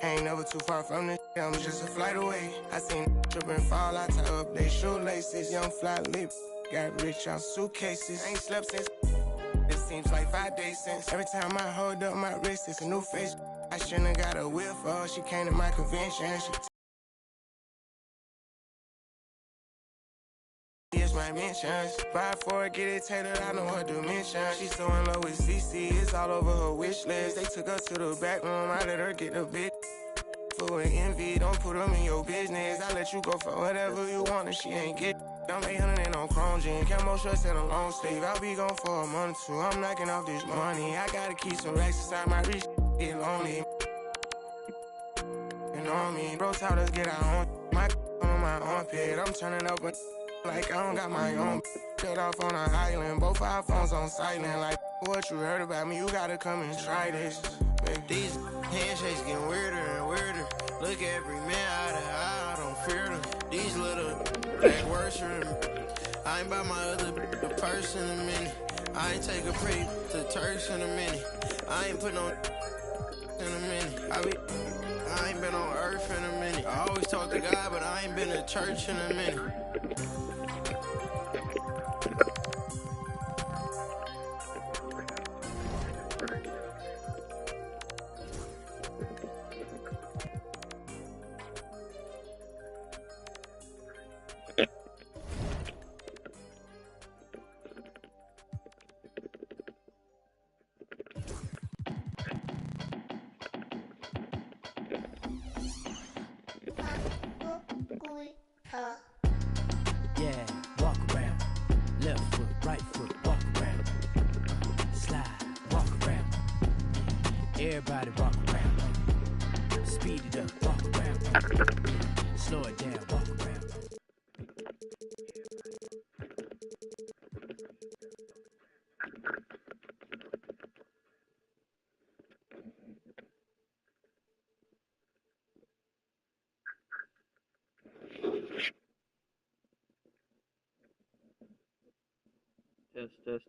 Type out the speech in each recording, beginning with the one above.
Ain't never too far from this, I'm just a flight away. I seen trip and fall, I tie up they shoelaces. Young fly lip, got rich out suitcases. Ain't slept since, it seems like 5 days since. Every time I hold up my wrist, it's a new face. I shouldn't got a whip for her, she came to my convention. It's my mentions. Buy for it, get it tailored, I know her dimension. She's so in love with CC, it's all over her wish list. They took her to the back room, I let her get the bit. For envy, don't put them in your business. I let you go for whatever you want and she ain't get. I'm 800 in on chrome jean, camo shorts and a long sleeve. I'll be gone for a month or two, I'm knocking off this money. I gotta keep some racks inside my reach, get lonely. And on me, bro taught us get our own. My on my armpit, I'm turning up like I don't got my own. Shut off on an island, both our phones on silent. Like what you heard about me, you gotta come and try this. Baby. These handshakes getting weirder and weirder. Look at every man eye to eye, I don't fear them. These little ain't worse than me. I ain't by my other purse in a minute. I ain't take a pretty to Turks in a minute. I ain't put no in a minute. I ain't been on earth in a minute. I always talk to God, but I ain't been to church in a minute. Yeah, walk around. Left foot, right foot, walk around. Slide, walk around. Everybody walk around. Speed it up, walk around. Slow it down, walk around. Test.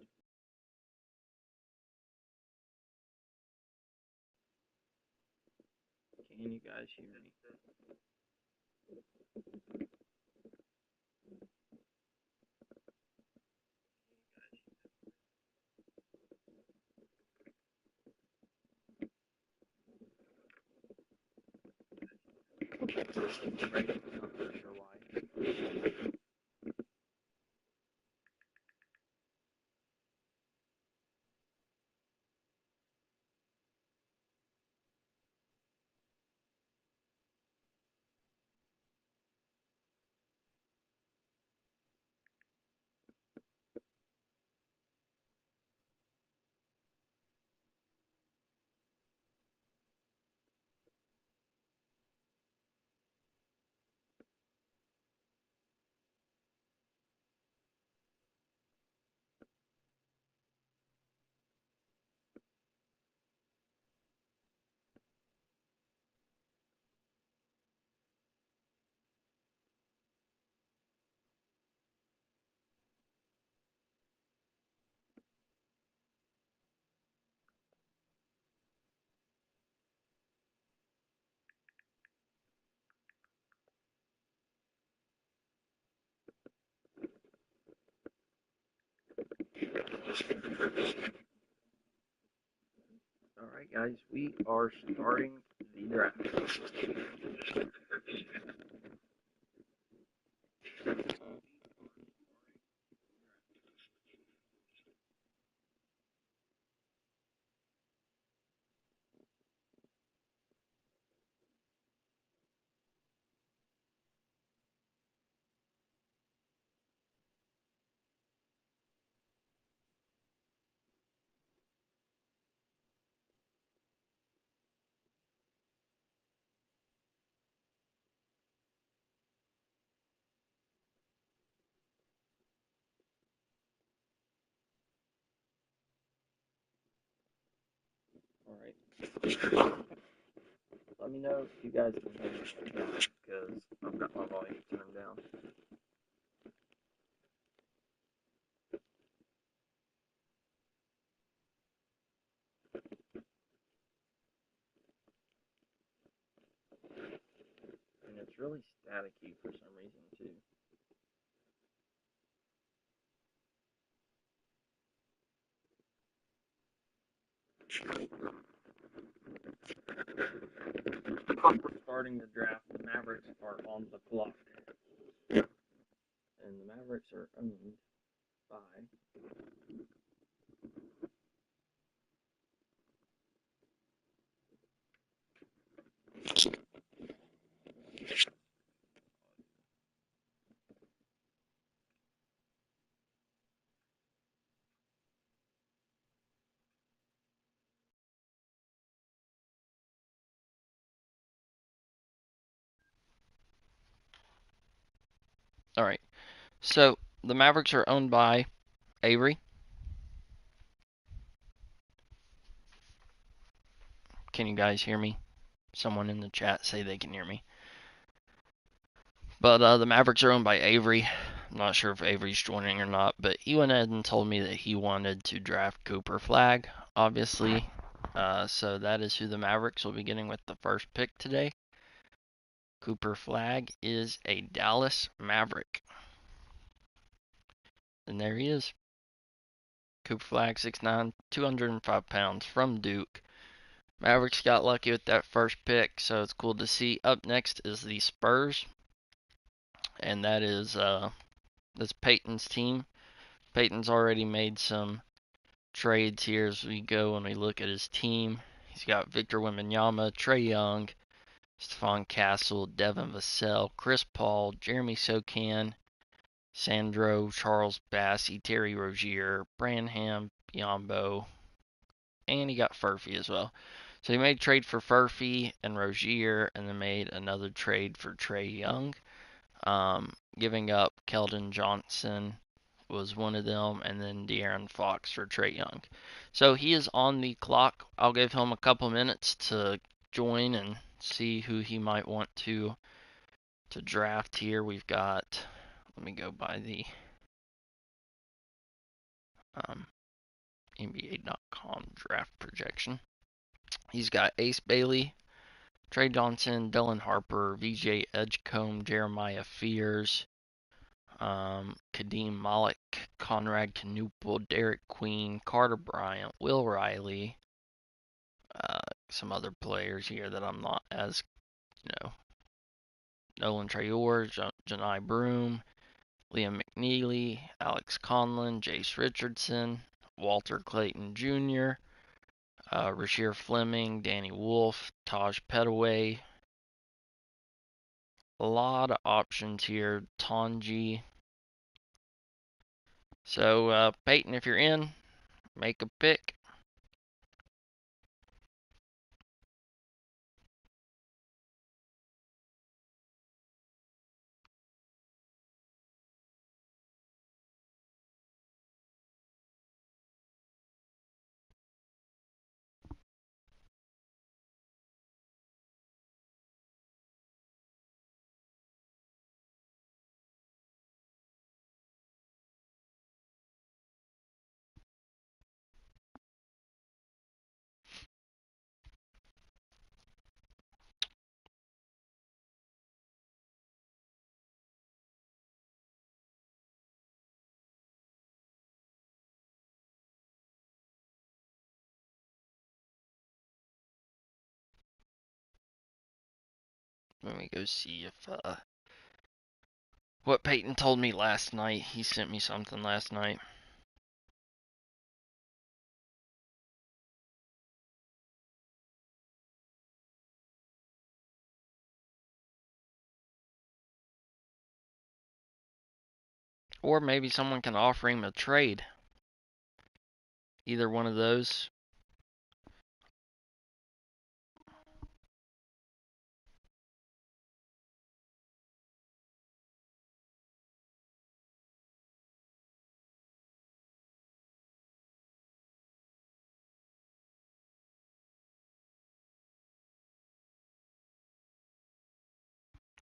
Can you guys hear me? Right? Not really sure why. Alright guys, we are starting the draft. Alright. Let me know if you guys can hear me because I've got my volume turned down. it's really staticky for some reason too. Starting the draft, the Mavericks are on the clock. And the Mavericks are owned by All right. So the Mavericks are owned by Avery. Can you guys hear me? Someone in the chat say they can hear me. But the Mavericks are owned by Avery. I'm not sure if Avery's joining or not, but he went ahead and told me that he wanted to draft Cooper Flagg, obviously. So that is who the Mavericks will be getting with the first pick today. Cooper Flagg is a Dallas Maverick. And there he is. Cooper Flagg, 6'9", 205 pounds, from Duke. Mavericks got lucky with that first pick, so it's cool to see. Up next is the Spurs, and that is that's Peyton's team. Peyton's already made some trades here as we go and we look at his team. He's got Victor Wembanyama, Trae Young, Stephon Castle, Devin Vassell, Chris Paul, Jeremy Sochan, Sandro, Charles Bassey, Terry Rozier, Branham, Biyombo, and he got Furphy as well. So he made a trade for Furphy and Rozier, and then made another trade for Trae Young. Giving up Keldon Johnson was one of them, and then De'Aaron Fox for Trae Young. So he is on the clock. I'll give him a couple minutes to join and see who he might want to draft here. We've got, let me go by the NBA.com draft projection. He's got Ace Bailey, Trey Johnson, Dylan Harper, VJ Edgecombe, Jeremiah Fears, Kadeem Malik, Conrad Knuppel, Derek Queen, Carter Bryant, Will Riley, some other players here that I'm not as, Nolan Traore, Janai Broom, Liam McNeely, Alex Conlon, Jace Richardson, Walter Clayton Jr., Rasheer Fleming, Danny Wolf, Taj Petaway. A lot of options here. Tonji. So, Peyton, if you're in, make a pick. Let me go see if, what Peyton told me last night. He sent me something last night. Or maybe someone can offer him a trade. Either one of those.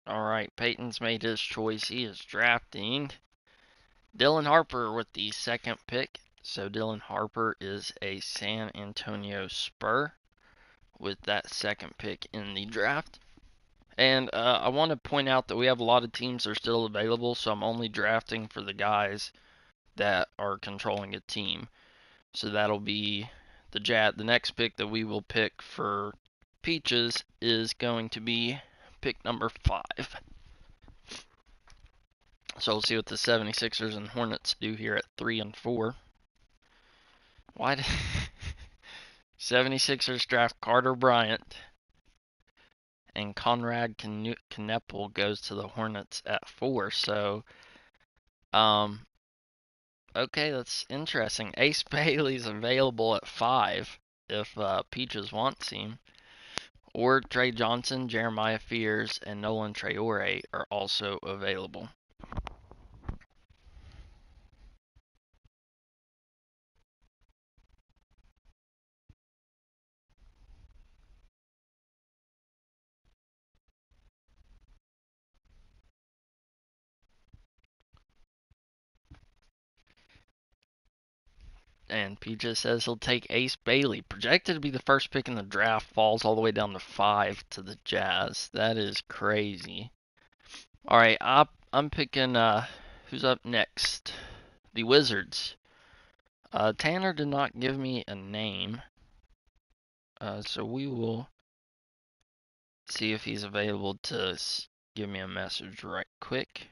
Alright, Peyton's made his choice. He is drafting Dylan Harper with the second pick. So Dylan Harper is a San Antonio Spur with that second pick in the draft. And I want to point out that we have a lot of teams that are still available, so I'm only drafting for the guys that are controlling a team. So that'll be the next pick that we will pick for Peaches is going to be pick number 5. So we'll see what the 76ers and Hornets do here at 3 and 4. Why did 76ers draft Carter Bryant and Conrad Knepel goes to the Hornets at 4. So, okay, that's interesting. Ace Bailey's available at 5 if Peaches wants him. Or Trey Johnson, Jeremiah Fears, and Nolan Traore are also available. And Peaches says he'll take Ace Bailey. Projected to be the first pick in the draft, falls all the way down to 5 to the Jazz. That is crazy. Alright, I'm picking, who's up next? The Wizards. Tanner did not give me a name. So we will see if he's available to give me a message right quick.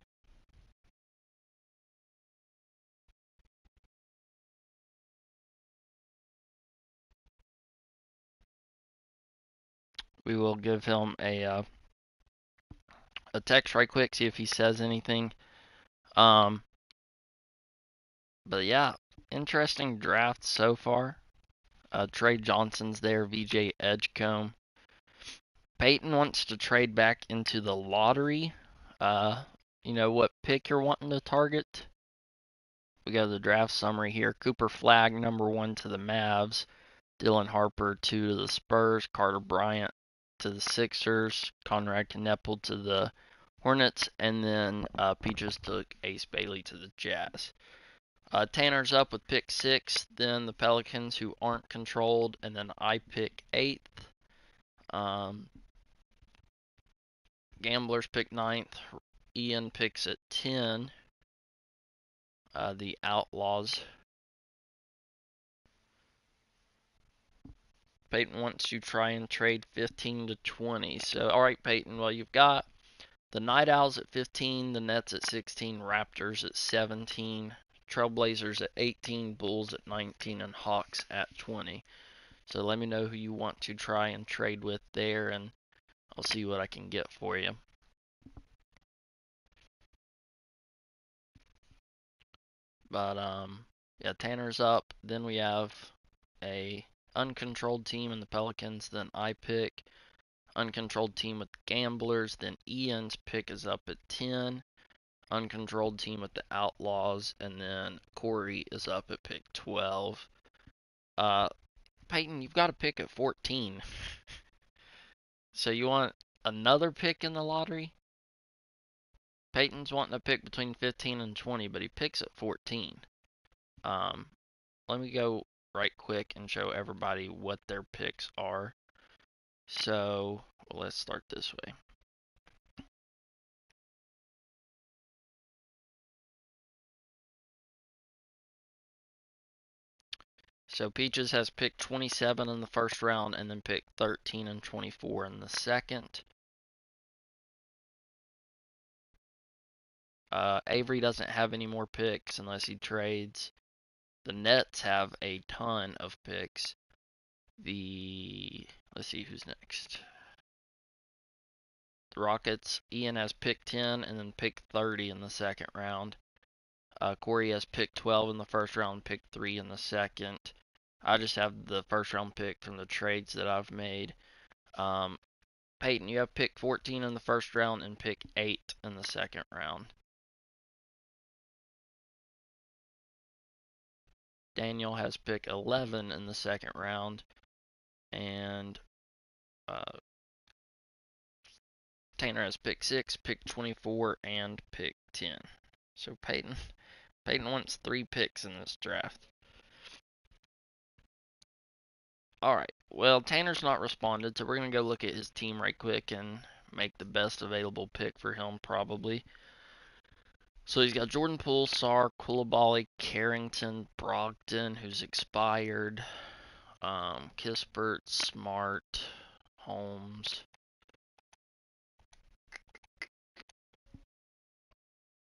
We will give him a text right quick, see if he says anything. But yeah, interesting draft so far. Trey Johnson's there, VJ Edgecombe. Peyton wants to trade back into the lottery. You know what pick you're wanting to target? We got the draft summary here. Cooper Flagg, number 1 to the Mavs. Dylan Harper, 2 to the Spurs. Carter Bryant to the Sixers. Conrad Knepel to the Hornets. And then Peaches took Ace Bailey to the Jazz. Tanner's up with pick 6. Then the Pelicans, who aren't controlled. And then I pick 8th. Gamblers pick 9th. Ian picks at 10. The Outlaws. Peyton wants to try and trade 15 to 20. So, alright, Peyton. Well, you've got the Night Owls at 15, the Nets at 16, Raptors at 17, Trailblazers at 18, Bulls at 19, and Hawks at 20. So let me know who you want to try and trade with there, and I'll see what I can get for you. But yeah, Tanner's up. Then we have a uncontrolled team in the Pelicans. Then I pick uncontrolled team with the Gamblers. Then Ian's pick is up at 10. Uncontrolled team with the Outlaws. And then Corey is up at pick 12. Peyton, you've got a pick at 14. So you want another pick in the lottery? Peyton's wanting to pick between 15 and 20, but he picks at 14. Let me go right quick and show everybody what their picks are. So let's start this way. So Peaches has picked 27 in the first round and then picked 13 and 24 in the second. Avery doesn't have any more picks unless he trades. The Nets have a ton of picks. Let's see who's next. The Rockets, Ian has pick 10 and then pick 30 in the second round. Corey has pick 12 in the first round, pick 3 in the second. I just have the first round pick from the trades that I've made. Peyton, you have pick 14 in the first round and pick 8 in the second round. Daniel has pick 11 in the second round. And Tanner has pick 6, pick 24, and pick 10. So Peyton wants 3 picks in this draft. Alright, well, Tanner's not responded, so we're going to go look at his team right quick and make the best available pick for him probably. So he's got Jordan Poole, Sarr, Koulibaly, Carrington, Brogdon, who's expired, Kispert, Smart, Holmes.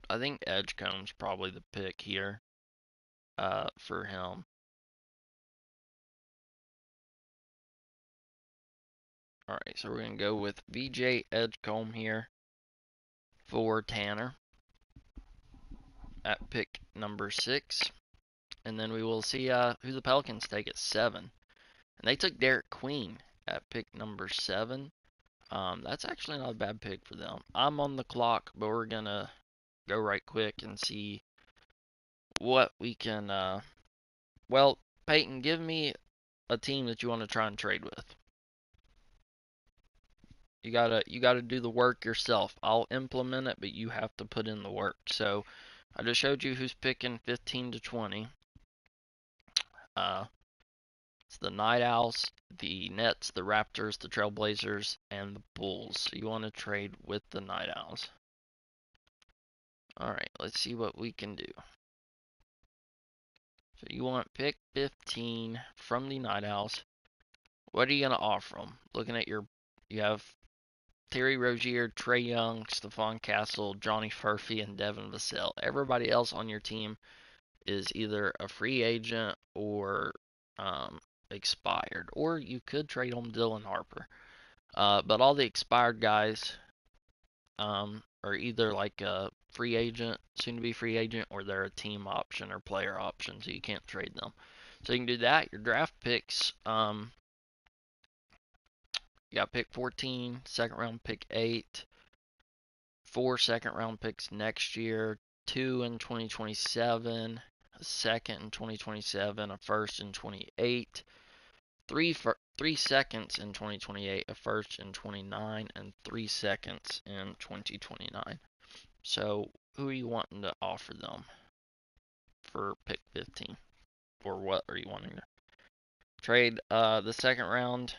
I think Edgecombe's probably the pick here for him. Alright, so we're going to go with VJ Edgecombe here for Tanner at pick number 6. And then we will see who the Pelicans take at 7. And they took Derek Queen at pick number 7. That's actually not a bad pick for them. I'm on the clock, but we're going to go right quick and see what we can... well, Peyton, give me a team that you want to try and trade with. You gotta do the work yourself. I'll implement it, but you have to put in the work. So I just showed you who's picking 15 to 20. It's the Night Owls, the Nets, the Raptors, the Trailblazers, and the Bulls. So you want to trade with the Night Owls. Alright, let's see what we can do. So you want pick 15 from the Night Owls. What are you going to offer them? Looking at you have Terry Rozier, Trae Young, Stephon Castle, Johnny Furphy, and Devin Vassell. Everybody else on your team is either a free agent or expired. Or you could trade them Dylan Harper. But all the expired guys are either like a free agent, soon to be free agent, or they're a team option or player option, so you can't trade them. So you can do that. Your draft picks, you got pick 14, second round pick 8, 4 second round picks next year, 2 in 2027, a second in 2027, a first in 28, 3 seconds in 2028, a first in 29, and 3 seconds in 2029. So who are you wanting to offer them for pick 15? Or what are you wanting to trade the second round?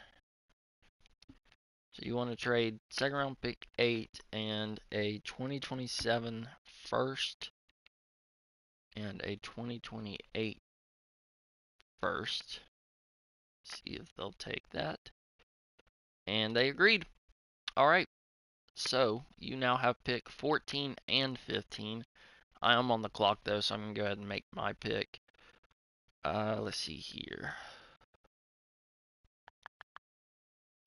So you want to trade second round pick 8 and a 2027 first and a 2028 first. See if they'll take that. And they agreed. Alright. So you now have pick 14 and 15. I am on the clock though, so I'm going to go ahead and make my pick. Let's see here.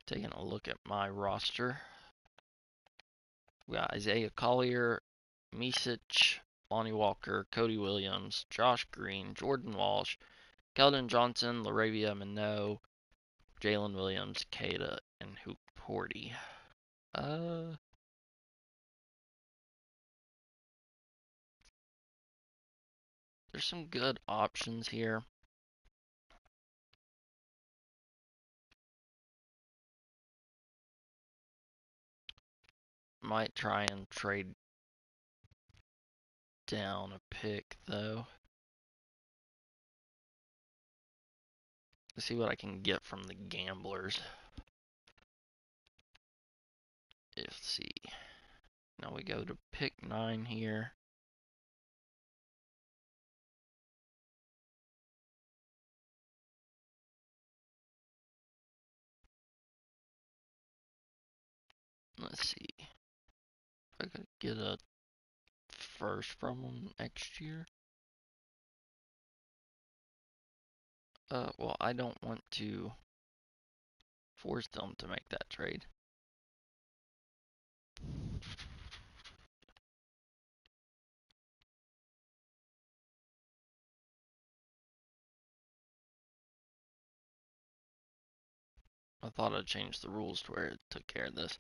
Taking a look at my roster. We got Isaiah Collier, Micic, Lonnie Walker, Cody Williams, Josh Green, Jordan Walsh, Keldon Johnson, Laravia Minot, Jalen Williams, Keita, and Hoop Porty. There's some good options here. Might try and trade down a pick though. Let's see what I can get from the Gamblers. Let's see. Now we go to pick 9 here. Let's see. If I could get a first from them next year. Well, I don't want to force them to make that trade. I thought I'd change the rules to where it took care of this.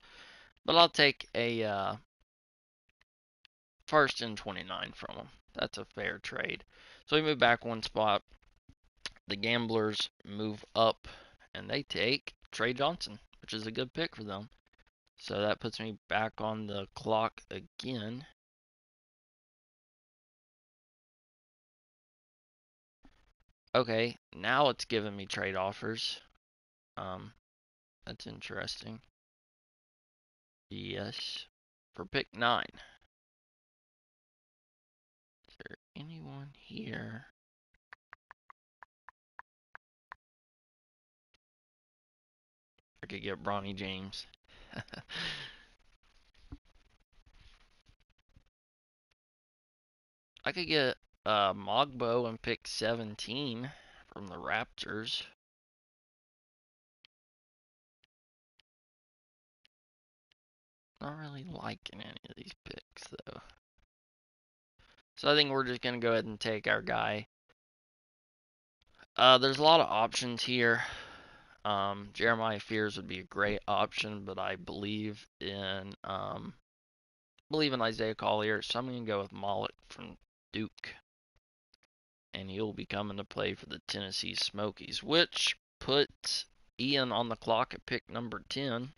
But I'll take a first and 29 from them. That's a fair trade. So we move back one spot. The Gamblers move up and they take Trae Johnson, which is a good pick for them. So that puts me back on the clock again. Okay, now it's giving me trade offers. That's interesting. this for pick 9. Is there anyone here? I could get Bronny James. I could get Mogbo and pick 17 from the Raptors. Not really liking any of these picks, though. So I think we're just going to go ahead and take our guy. There's a lot of options here. Jeremiah Fears would be a great option, but I believe in Isaiah Collier, so I'm going to go with Malik from Duke. And he'll be coming to play for the Tennessee Smokies, which puts Ian on the clock at pick number 10.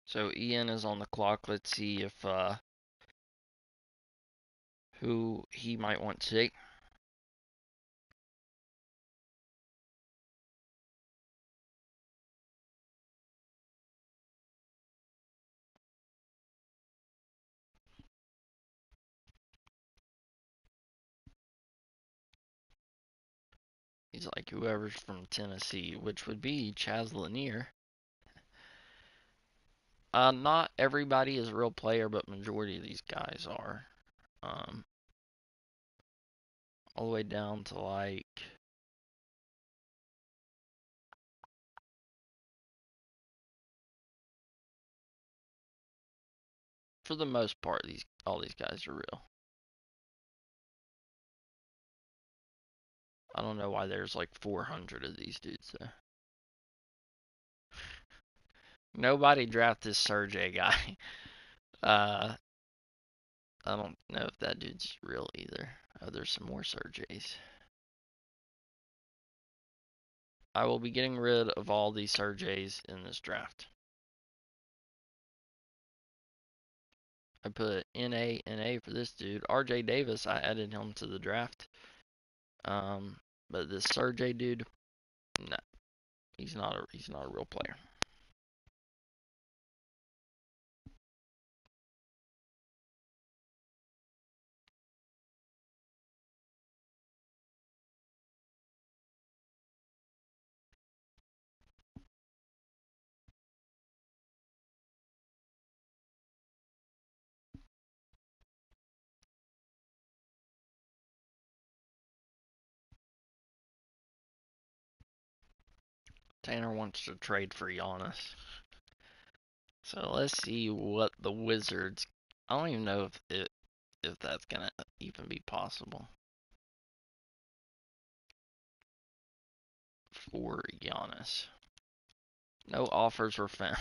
So Ian is on the clock. Let's see if who he might want to take. He's like whoever's from Tennessee, which would be Chaz Lanier. Not everybody is a real player, but majority of these guys are. All the way down to like for the most part, all these guys are real. I don't know why there's like 400 of these dudes though. Nobody draft this Sergey guy. I don't know if that dude's real either. Oh, there's some more Sergeys. I will be getting rid of all these Sergeys in this draft. I put NA for this dude. RJ Davis, I added him to the draft. But this Sergey dude, no. He's not a real player. Tanner wants to trade for Giannis. So let's see what the Wizards. I don't even know if that's gonna even be possible for Giannis. No offers were found.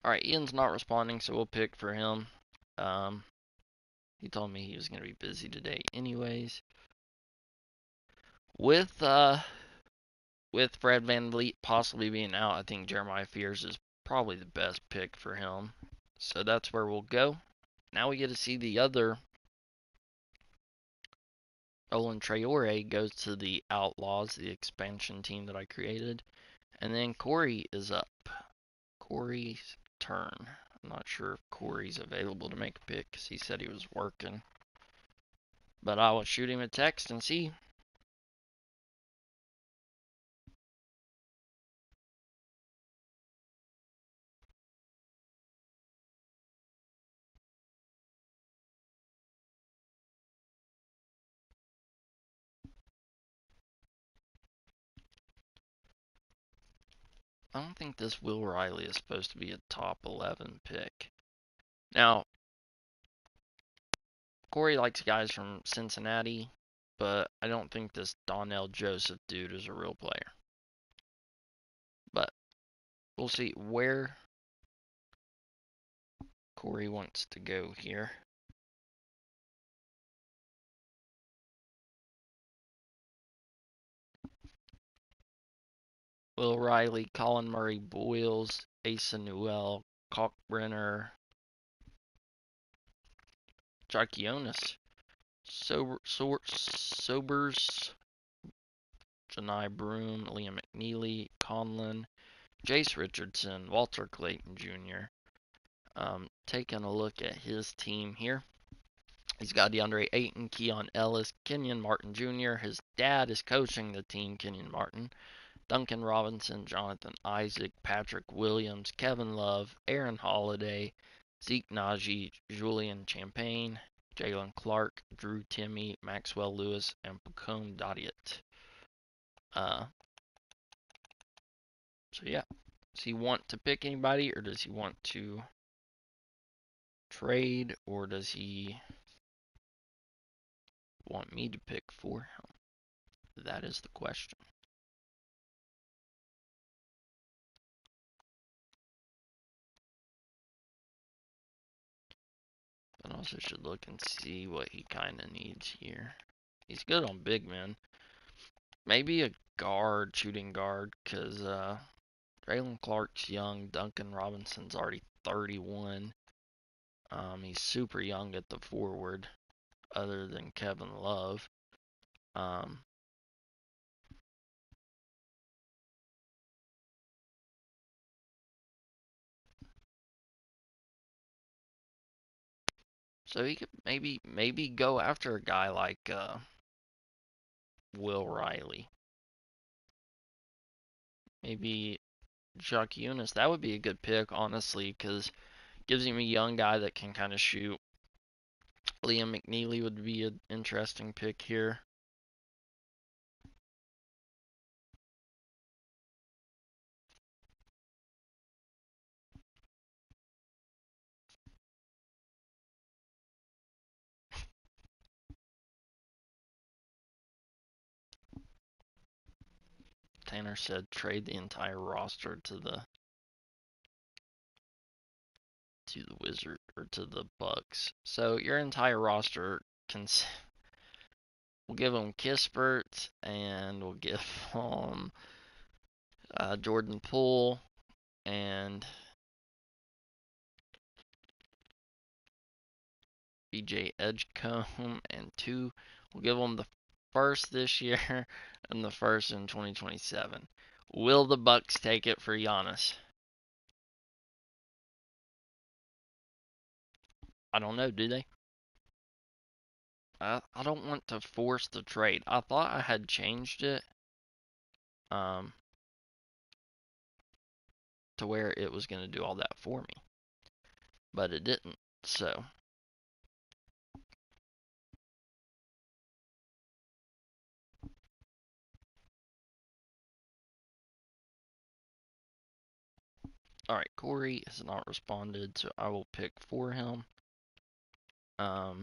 Alright, Ian's not responding, so we'll pick for him. He told me he was going to be busy today anyways. With Fred VanVleet possibly being out, I think Jeremiah Fears is probably the best pick for him. So that's where we'll go. Now we get to see the other. Olin Traore goes to the Outlaws, the expansion team that I created. And then Corey is up. Corey's turn. I'm not sure if Corey's available to make a pick because he said he was working. But I will shoot him a text and see. I don't think this Will Riley is supposed to be a top 11 pick. Now, Corey likes guys from Cincinnati. but I don't think this Donnell Joseph dude is a real player. But we'll see where Corey wants to go here. Will Riley, Colin Murray, Boyles, Asa Newell, Kalkbrenner, Jonas, Sobers, Janai Broom, Liam McNeely, Conlon, Jace Richardson, Walter Clayton Jr. Taking a look at his team here. He's got DeAndre Ayton, Keon Ellis, Kenyon Martin Jr. His dad is coaching the team, Kenyon Martin. Duncan Robinson, Jonathan Isaac, Patrick Williams, Kevin Love, Aaron Holiday, Zeke Naji, Julian Champagne, Jalen Clark, Drew Timme, Maxwell Lewis, and Pacome Dadiet. So yeah, does he want to pick anybody, or does he want to trade, or does he want me to pick for him? That is the question. But also should look and see what he kind of needs here. He's good on big men. Maybe a guard, shooting guard, because Jalen Clark's young. Duncan Robinson's already 31. He's super young at the forward, other than Kevin Love. So he could maybe go after a guy like Will Riley. Maybe Jonas. That would be a good pick, honestly, because gives him a young guy that can kind of shoot. Liam McNeely would be an interesting pick here. Tanner said trade the entire roster to the Wizard or to the Bucks. So your entire roster can. We'll give them Kispert, and we'll give them Jordan Poole and BJ Edgecombe, and two. We'll give them the first this year and the first in 2027. Will the Bucks take it for Giannis? I don't know, do they? I don't want to force the trade. I thought I had changed it to where it was going to do all that for me, but it didn't. So all right, Corey has not responded, so I will pick for him. I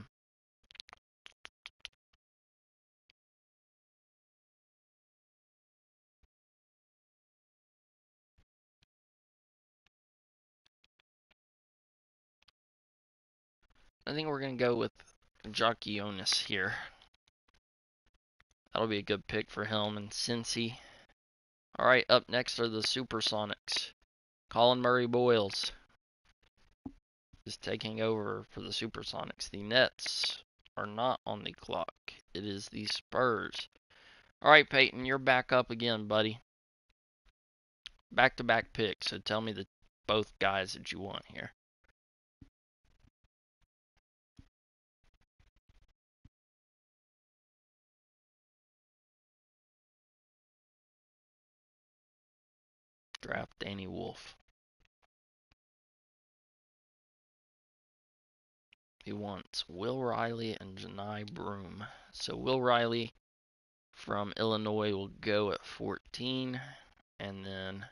think we're going to go with Jonas here. That'll be a good pick for him and Cincy. All right, up next are the Supersonics. Colin Murray Boyles is taking over for the Supersonics. The Nets are not on the clock. It is the Spurs. All right, Peyton, you're back up again, buddy. Back-to-back picks, so tell me both guys that you want here. Draft Danny Wolf. He wants Will Riley and Janai Broom. So Will Riley from Illinois will go at 14, and then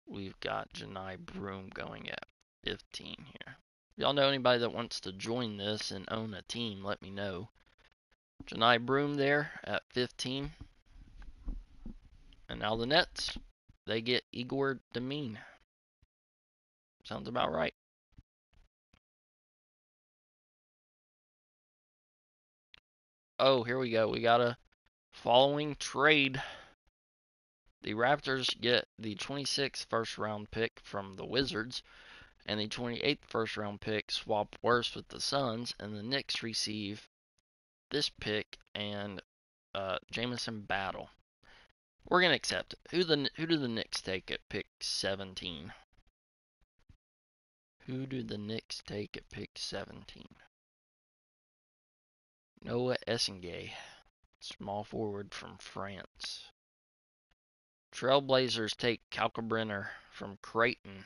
we've got Janai Broom going at 15 here. If y'all know anybody that wants to join this and own a team, let me know. Janai Broom there at 15. And now the Nets, they get Igor Demine. Sounds about right. Oh, here we go. We got a following trade. The Raptors get the 26th first round pick from the Wizards, and the 28th first round pick swapped worse with the Suns, and the Knicks receive this pick and Jamison Battle. We're gonna accept it. Who do the Knicks take at pick 17? Who do the Knicks take at pick 17? Noah Essengay, small forward from France. Trailblazers take Kalkbrenner from Creighton.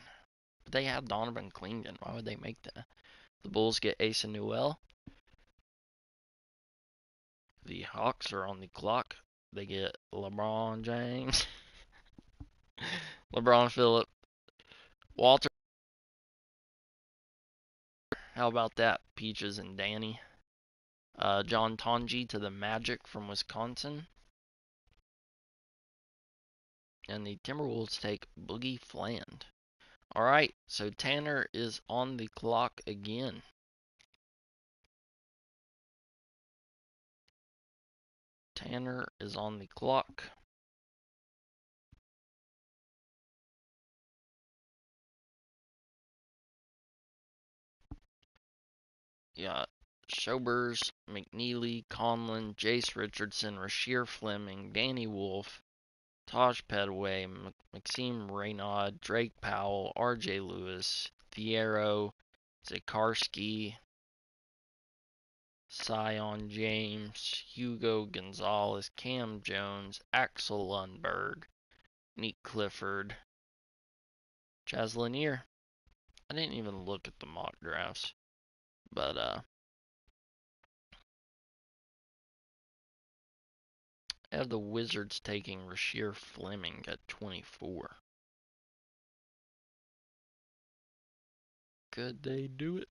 But they have Donovan Cleveland. Why would they make that? The Bulls get Asa Newell. The Hawks are on the clock. They get LeBron James. LeBron Phillip. Walter. How about that? Peaches and Danny. John Tonji to the Magic from Wisconsin. And the Timberwolves take Boogie Fland. Alright, so Tanner is on the clock again. Tanner is on the clock. Yeah, Schobers, McNeely, Conlon, Jace Richardson, Rasheer Fleming, Danny Wolf, Taj Pedaway, Maxime Reynaud, Drake Powell, RJ Lewis, Thiero, Zekarski, Sion James, Hugo Gonzalez, Cam Jones, Axel Lundberg, Nick Clifford, Chaz Lanier. I didn't even look at the mock drafts, but I have the Wizards taking Rasheer Fleming at 24. Could they do it?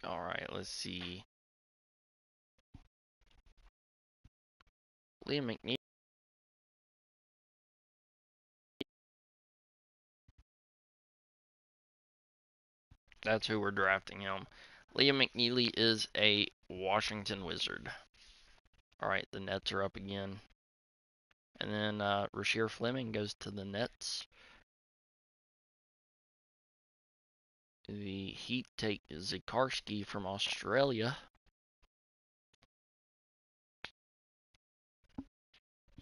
Alright, let's see. Liam McNeil. That's who we're drafting him. Liam McNeely is a Washington Wizard. Alright, the Nets are up again. And then Rasheer Fleming goes to the Nets. The Heat take Zekarski from Australia.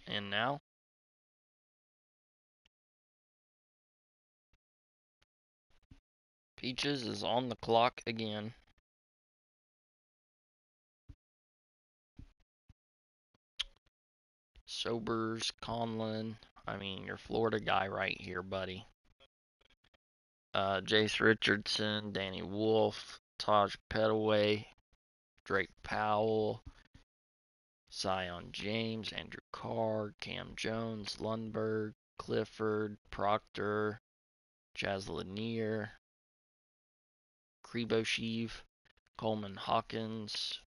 And now Peaches is on the clock again. Sobers, Conlon. I mean, your Florida guy right here, buddy. Jace Richardson, Danny Wolf, Taj Pedaway, Drake Powell, Sion James, Andrew Carr, Cam Jones, Lundberg, Clifford, Proctor, Chaz Lanier, Kriboshev, Coleman Hawkins,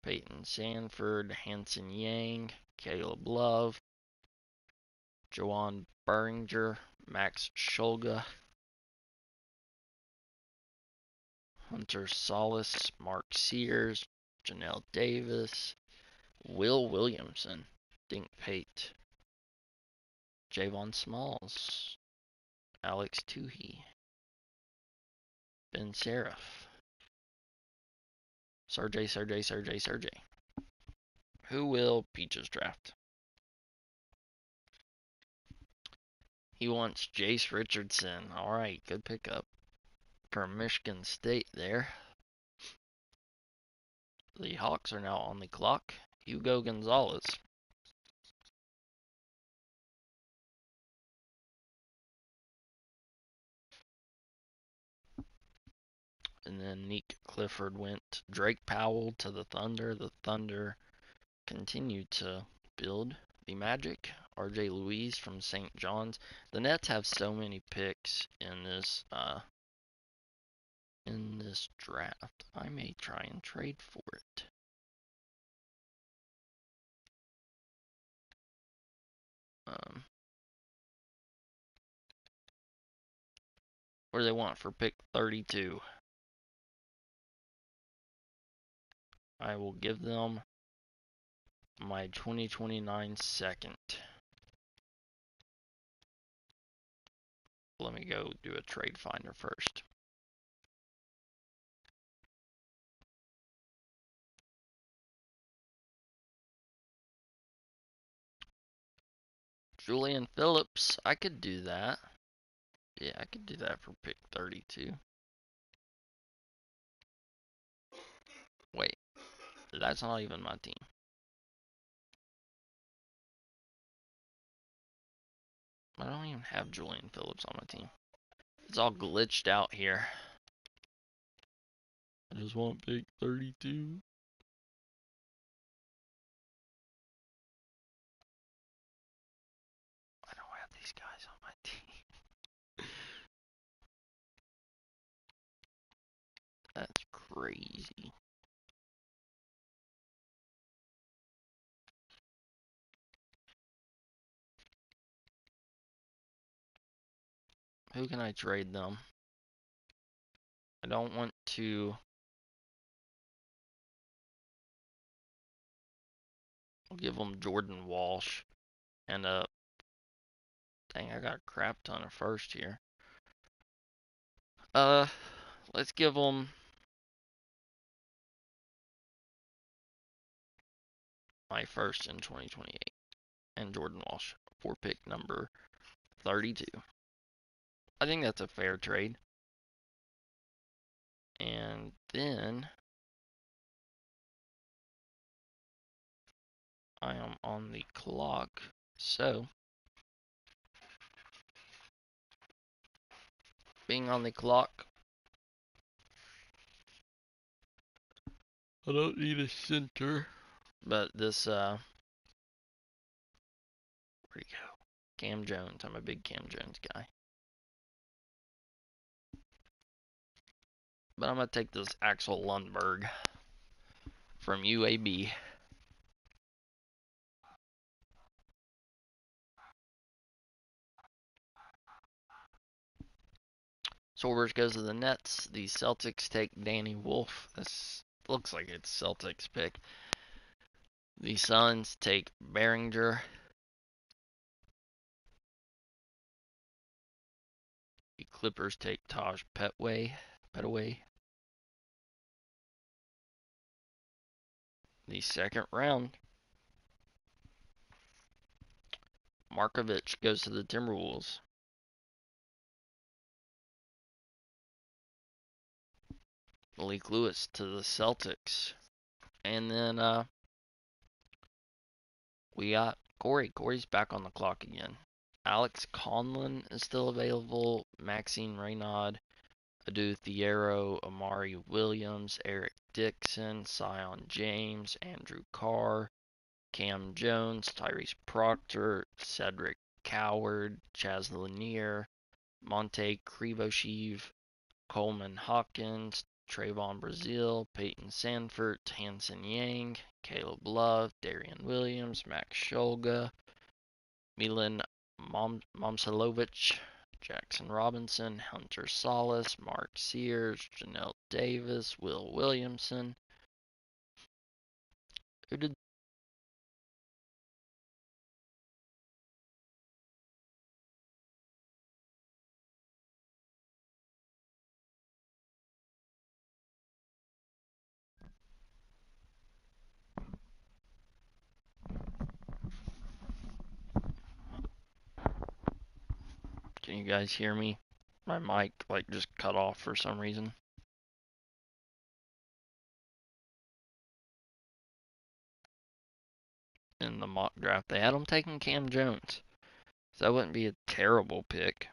Peyton Sanford, Hanson Yang, Caleb Love, Joan Beringer, Max Shulga, Hunter Solis, Mark Sears, Janelle Davis, Will Williamson, Dink Pate, Javon Smalls, Alex Tuhey, Ben Seraph, Sergey. Who will Peaches draft? He wants Jace Richardson. All right, good pickup for Michigan State there. The Hawks are now on the clock. Hugo Gonzalez. And then Nick Clifford went. Drake Powell to the Thunder. The Thunder continue to build. The Magic, RJ Louise from St. John's. The Nets have so many picks in this draft. I may try and trade for it. What do they want for pick 32? I will give them my 2029 second. Let me go do a trade finder first. Julian Phillips, I could do that. Yeah, I could do that for pick 32. Wait, that's not even my team. I don't even have Julian Phillips on my team. It's all glitched out here. I just want pick 32. I don't have these guys on my team. That's crazy. Who can I trade them? I don't want to. I'll give them Jordan Walsh and dang, I got a crap ton of first here. Let's give them my first in 2028 and Jordan Walsh for pick number 32. I think that's a fair trade. And then I am on the clock. So, being on the clock, I don't need a center. But this, where'd he go? Cam Jones. I'm a big Cam Jones guy. But I'm going to take this Axel Lundberg from UAB. Sorbers goes to the Nets. The Celtics take Danny Wolf. This looks like it's Celtics pick. The Suns take Behringer. The Clippers take Taj Petway. The second round, Markovich goes to the Timberwolves. Malik Lewis to the Celtics. And then we got Corey. Corey's back on the clock again. Alex Conlon is still available. Maxine Reynaud, Adu Thiero, Amari Williams, Eric Dixon, Sion James, Andrew Carr, Cam Jones, Tyrese Proctor, Cedric Coward, Chaz Lanier, Monte Krivoshev, Coleman Hawkins, Trayvon Brazile, Peyton Sanford, Hanson Yang, Caleb Love, Darian Williams, Max Shulga, Milan Momcilovic, Jackson Robinson, Hunter Salas, Mark Sears, Janelle Davis, Will Williamson. Who did Can you guys hear me? My mic like just cut off for some reason. In the mock draft, they had him taking Cam Jones, so that wouldn't be a terrible pick.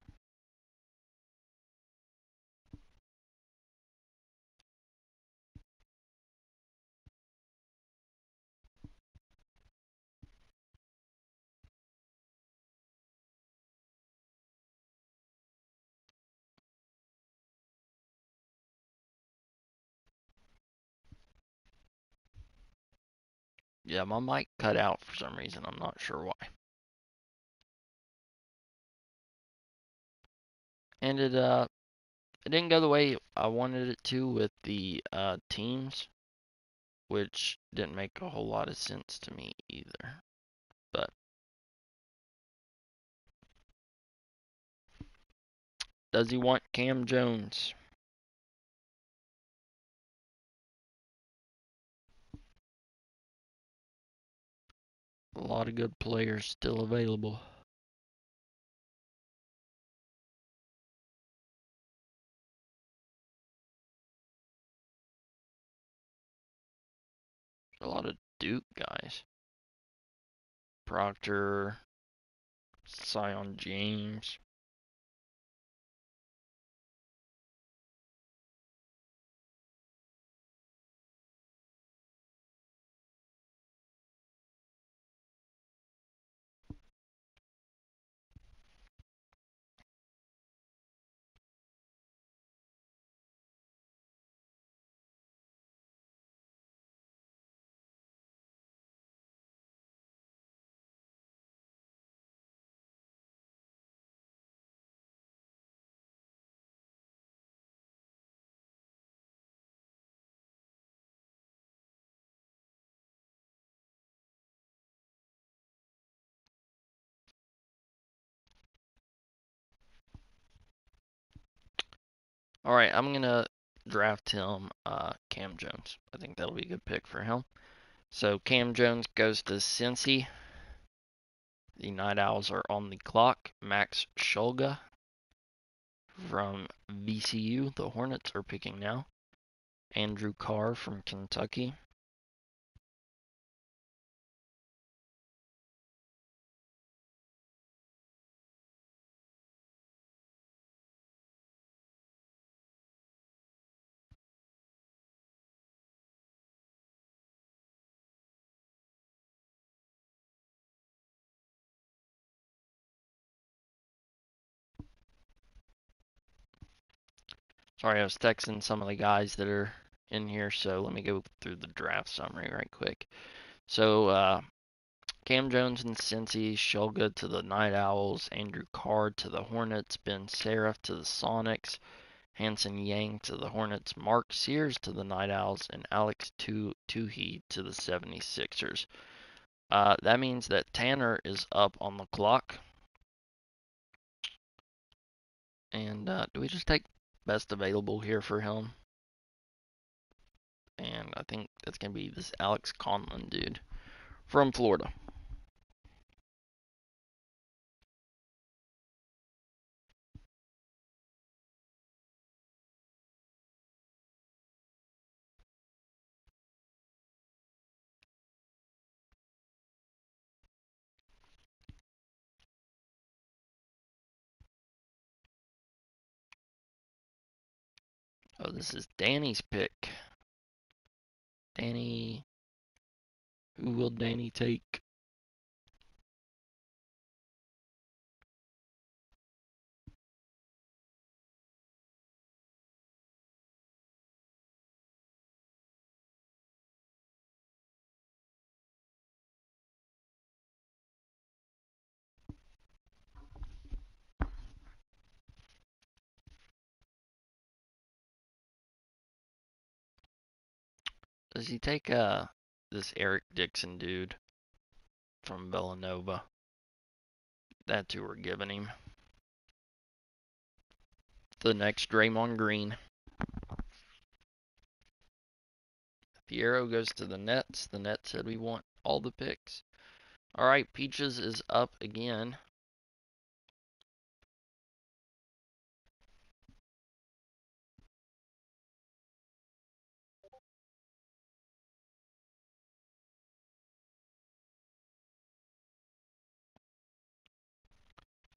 Yeah, my mic cut out for some reason. I'm not sure why. And it didn't go the way I wanted it to with the teams, which didn't make a whole lot of sense to me either. But does he want Cam Jones? A lot of good players still available. A lot of Duke guys. Proctor, Sion James. Alright, I'm gonna draft him Cam Jones. I think that'll be a good pick for him. So Cam Jones goes to Cincy. The Night Owls are on the clock. Max Shulga from VCU. The Hornets are picking now. Andrew Carr from Kentucky. Sorry, I was texting some of the guys that are in here, so let me go through the draft summary right quick. So, Cam Jones and Cincy, Shulga to the Night Owls, Andrew Carr to the Hornets, Ben Seraph to the Sonics, Hanson Yang to the Hornets, Mark Sears to the Night Owls, and Alex Tuhey to the 76ers. That means that Tanner is up on the clock. And do we just take best available here for him? And I think that's going to be this Alex Conlon dude from Florida. Oh, this is Danny's pick. Danny, who will Danny take? Does he take this Eric Dixon dude from Villanova? That's who we're giving him. The next Draymond Green. The arrow goes to the Nets. The Nets said we want all the picks. Alright, Peaches is up again.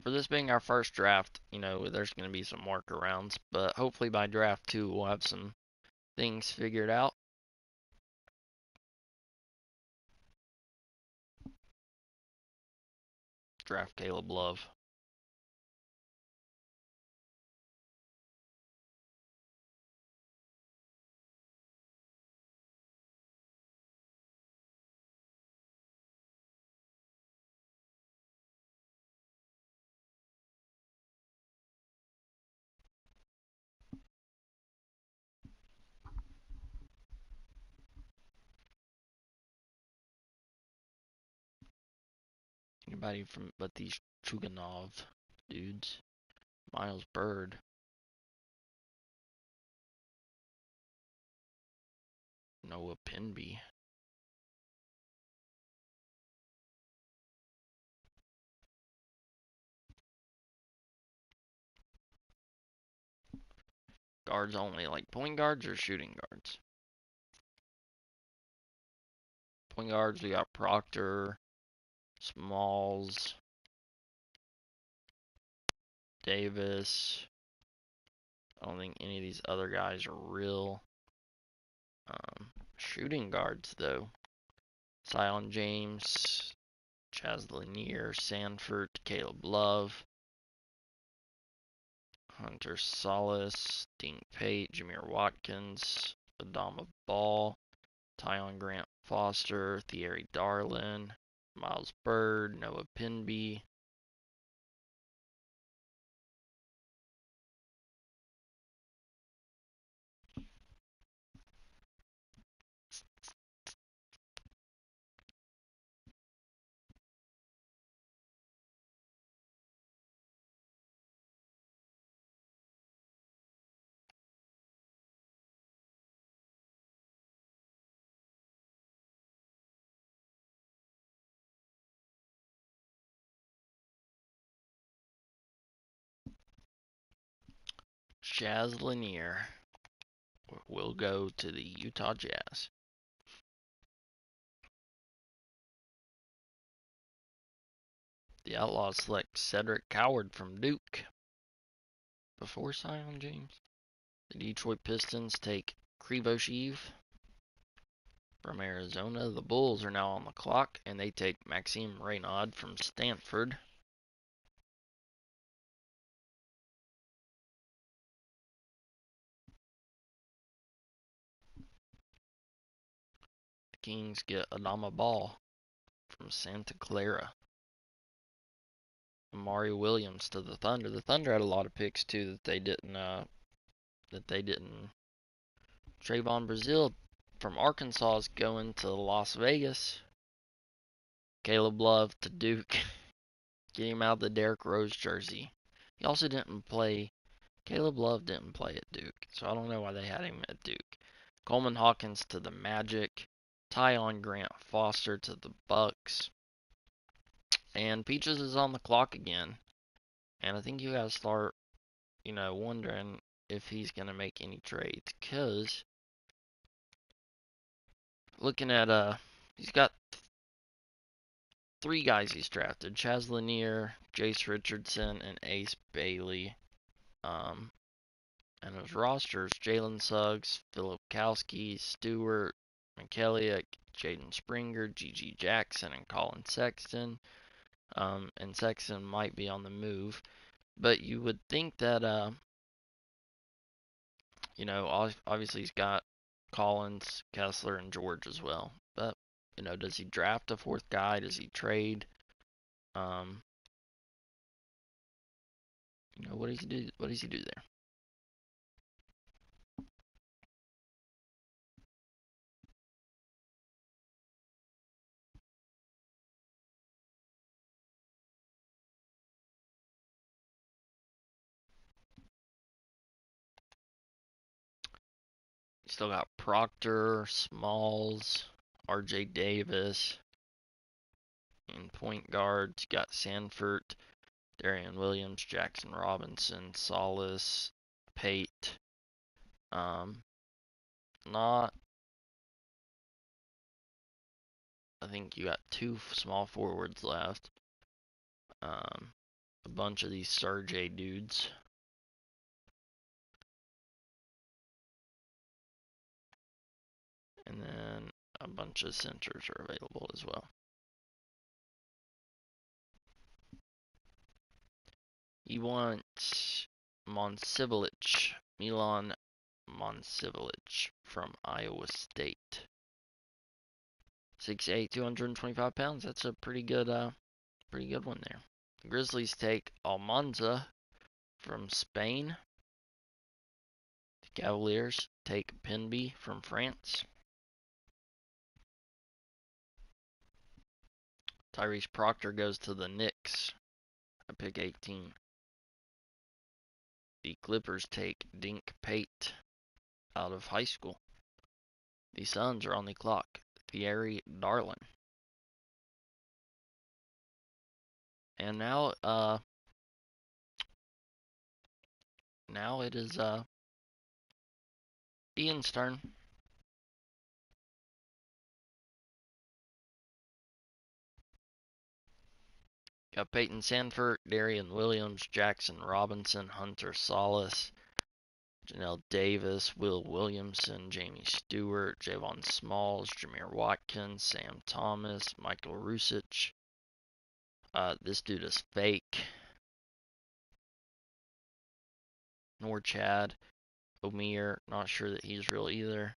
for this being our first draft, you know, there's going to be some workarounds, but hopefully by draft 2 we'll have some things figured out. Draft Caleb Love. Anybody from but these Chuganov dudes. Miles Bird. Noah Pinby. Guards only, like point guards or shooting guards? Point guards, we got Proctor, Smalls, Davis. I don't think any of these other guys are real. Shooting guards, though. Zion James, Chaz Lanier, Sanford, Caleb Love, Hunter Solis, Dink Pate, Jameer Watkins, Adama Ball, Tyon Grant Foster, Thierry Darlin, Miles Bird, Noah Pinby. Chaz Lanier will go to the Utah Jazz. The Outlaws select Cedric Coward from Duke before Zion James. The Detroit Pistons take Krivoshev from Arizona. The Bulls are now on the clock, and they take Maxime Reynaud from Stanford. The Kings get Adama Ball from Santa Clara. Amari Williams to the Thunder. The Thunder had a lot of picks too that they didn't. Trayvon Brazile from Arkansas is going to Las Vegas. Caleb Love to Duke. Get him out of the Derrick Rose jersey. He also didn't play. Caleb Love didn't play at Duke, so I don't know why they had him at Duke. Coleman Hawkins to the Magic. Tyon Grant Foster to the Bucks. And Peaches is on the clock again. And I think you gotta start, wondering if he's gonna make any trades. Cause looking at he's got 3 guys he's drafted: Chaz Lanier, Jace Richardson, and Ace Bailey. And his rosters: Jalen Suggs, Philip Kowski, Stewart, McKellick, Jaden Springer, G.G. Jackson, and Colin Sexton. And Sexton might be on the move, but you would think that obviously he's got Collins, Kessler, and George as well. But does he draft a 4th guy? Does he trade? What does he do? What does he do there? You still got Proctor, Smalls, R.J. Davis. In point guards, you got Sanford, Darian Williams, Jackson Robinson, Solis, Pate. Not. I think you got 2 small forwards left. a bunch of these Sergey dudes. And then a bunch of centers are available as well. You want Monsivilic, Milan Monsivilic from Iowa State. 6'8", 225 pounds. That's a pretty good one there. The Grizzlies take Almanza from Spain. The Cavaliers take Penby from France. Tyrese Proctor goes to the Knicks at pick 18. The Clippers take Dink Pate out of high school. The Suns are on the clock. Thierry Darlin. And now it is Ian's turn. Got Peyton Sandfort, Darian Williams, Jackson Robinson, Hunter Salas, Janelle Davis, Will Williamson, Jamie Stewart, Javon Smalls, Jameer Watkins, Sam Thomas, Michael Rusic. This dude is fake. Norchad, Omir, not sure that he's real either.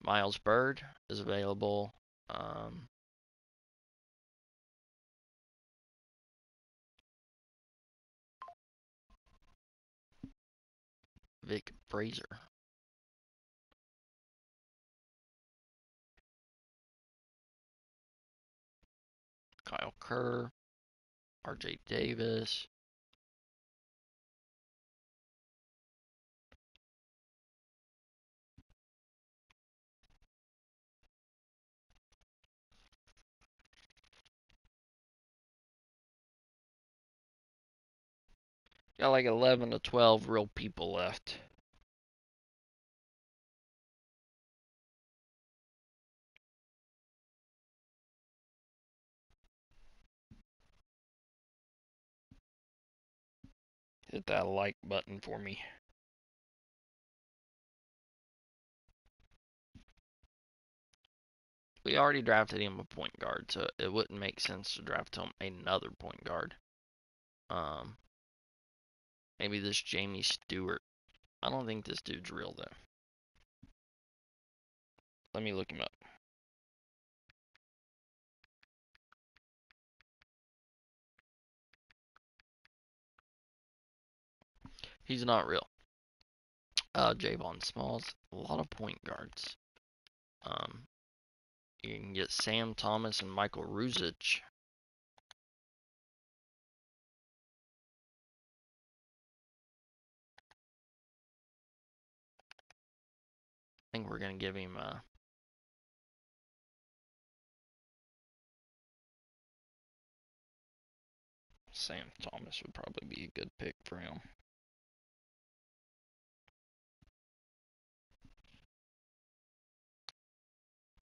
Miles Bird is available. Vic Fraser. Kyle Kerr, RJ Davis. Got like 11 to 12 real people left. Hit that like button for me. We already drafted him a point guard, so it wouldn't make sense to draft him another point guard. Maybe this Jamie Stewart. I don't think this dude's real though. Let me look him up. He's not real. Javon Smalls, a lot of point guards. You can get Sam Thomas and Michael Rusic. I think we're gonna give him Sam Thomas would probably be a good pick for him.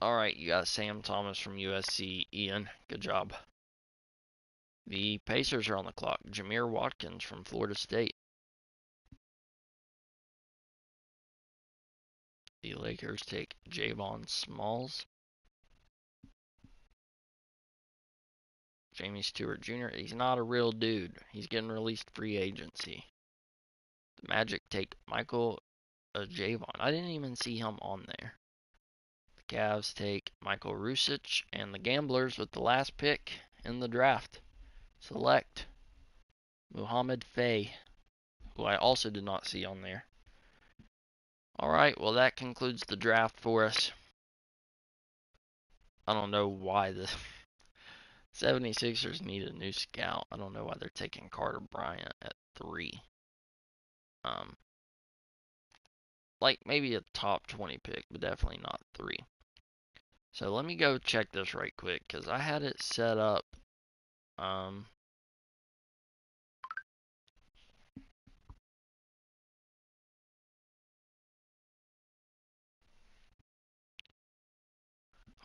Alright, you got Sam Thomas from USC. Ian, good job. The Pacers are on the clock. Jameer Watkins from Florida State. The Lakers take Javon Smalls. Jamie Stewart Jr. He's not a real dude. He's getting released free agency. The Magic take Michael Javon. I didn't even see him on there. The Cavs take Michael Rusic, and the Gamblers with the last pick in the draft select Muhammad Faye, who I also did not see on there. Alright, well that concludes the draft for us. I don't know why the 76ers need a new scout. I don't know why they're taking Carter Bryant at 3. Like maybe a top 20 pick, but definitely not 3. So let me go check this right quick, because I had it set up.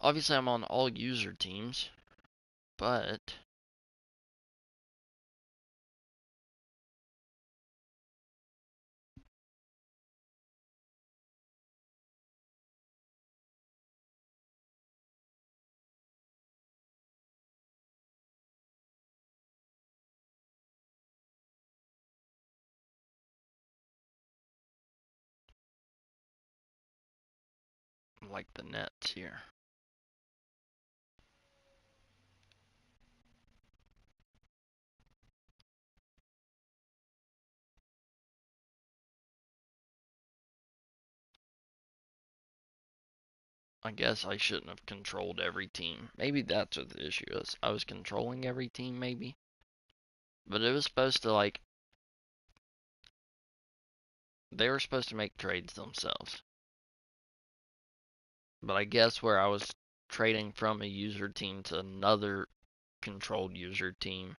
Obviously I'm on all user teams, but like the Nets here. I guess I shouldn't have controlled every team. Maybe that's what the issue is. I was controlling every team, maybe. But it was supposed to, like, they were supposed to make trades themselves. But I guess where I was trading from a user team to another controlled user team,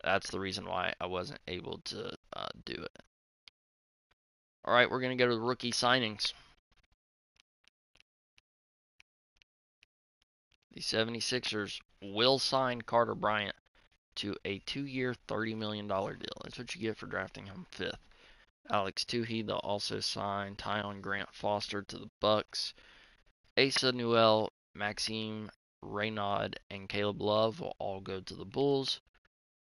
that's the reason why I wasn't able to do it. Alright, we're going to go to the rookie signings. The 76ers will sign Carter Bryant to a 2-year, $30 million deal. That's what you get for drafting him 5th. Alex Tuhey, they'll also sign Tyon Grant Foster to the Bucks. Asa Newell, Maxime Reynaud, and Caleb Love will all go to the Bulls.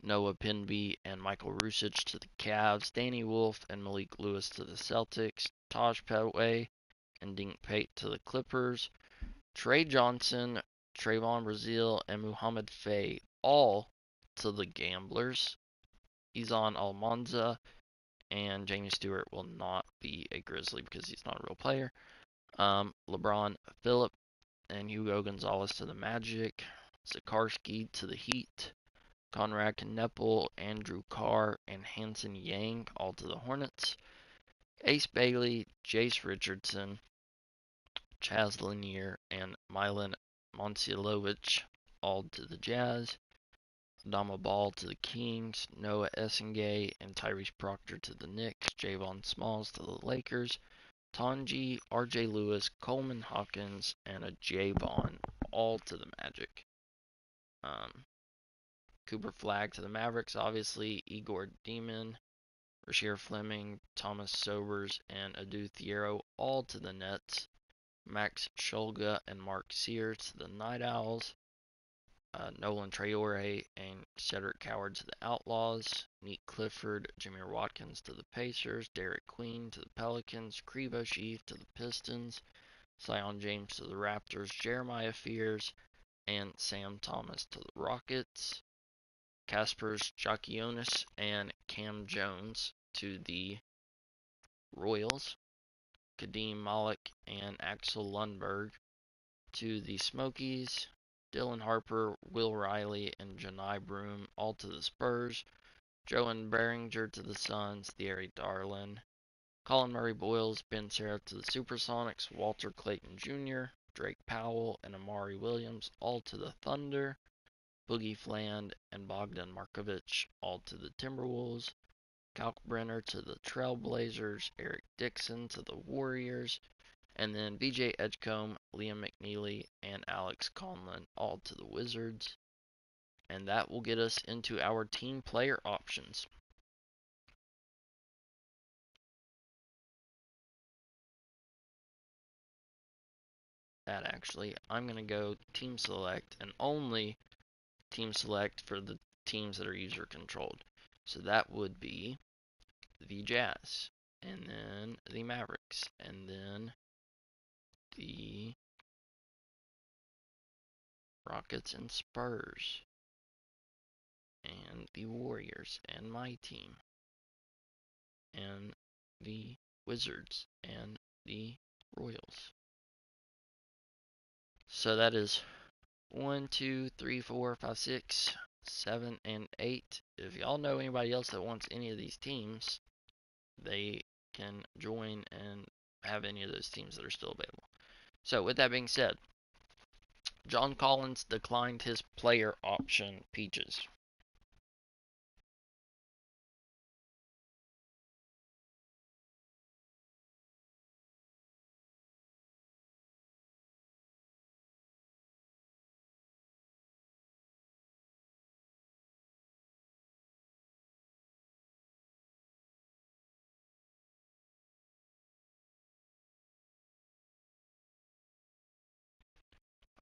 Noah Pinby and Michael Rusic to the Cavs. Danny Wolf and Malik Lewis to the Celtics. Taj Petway and Dink Pate to the Clippers. Trey Johnson, Trayvon Brazile, and Muhammad Faye all to the Gamblers. Izan Almanza and Jamie Stewart will not be a Grizzly because he's not a real player. LeBron Phillip and Hugo Gonzalez to the Magic. Zakarski to the Heat. Conrad Kneppel, Andrew Carr, and Hanson Yang all to the Hornets. Ace Bailey, Jace Richardson, Chaz Lanier, and Milan Monsielovic all to the Jazz. Adama Ball to the Kings. Noah Essengay and Tyrese Proctor to the Knicks. Javon Smalls to the Lakers. Tanji, RJ Lewis, Coleman Hawkins, and a J-Bond all to the Magic. Cooper Flagg to the Mavericks, obviously. Igor Demon, Rasheer Fleming, Thomas Sobers, and Adu Thiero all to the Nets. Max Shulga and Mark Sears to the Night Owls. Nolan Traore and Cedric Coward to the Outlaws. Neat Clifford, Jameer Watkins to the Pacers. Derek Queen to the Pelicans. Creve O'Shea to the Pistons. Zion James to the Raptors. Jeremiah Fears and Sam Thomas to the Rockets. Kaspers Jokionis and Cam Jones to the Royals. Kadeem Malik and Axel Lundberg to the Smokies. Dylan Harper, Will Riley, and Janai Broom all to the Spurs. Joan Behringer to the Suns. Thierry Darlin. Colin Murray Boyles, Ben Seraph to the Supersonics. Walter Clayton Jr., Drake Powell, and Amari Williams all to the Thunder. Boogie Fland and Bogdan Markovic all to the Timberwolves. Kalkbrenner to the Trailblazers. Eric Dixon to the Warriors. And then VJ Edgecombe, Liam McNeely, and Alex Conlon all to the Wizards. And that will get us into our team player options. I'm going to go team select and only team select for the teams that are user controlled. So that would be the Jazz, and then the Mavericks, and then the Rockets and Spurs, and the Warriors, and my team, and the Wizards, and the Royals. So that is 1, 2, 3, 4, 5, 6, 7, and 8. If y'all know anybody else that wants any of these teams, they can join and have any of those teams that are still available. So with that being said, John Collins declined his player option, Peaches.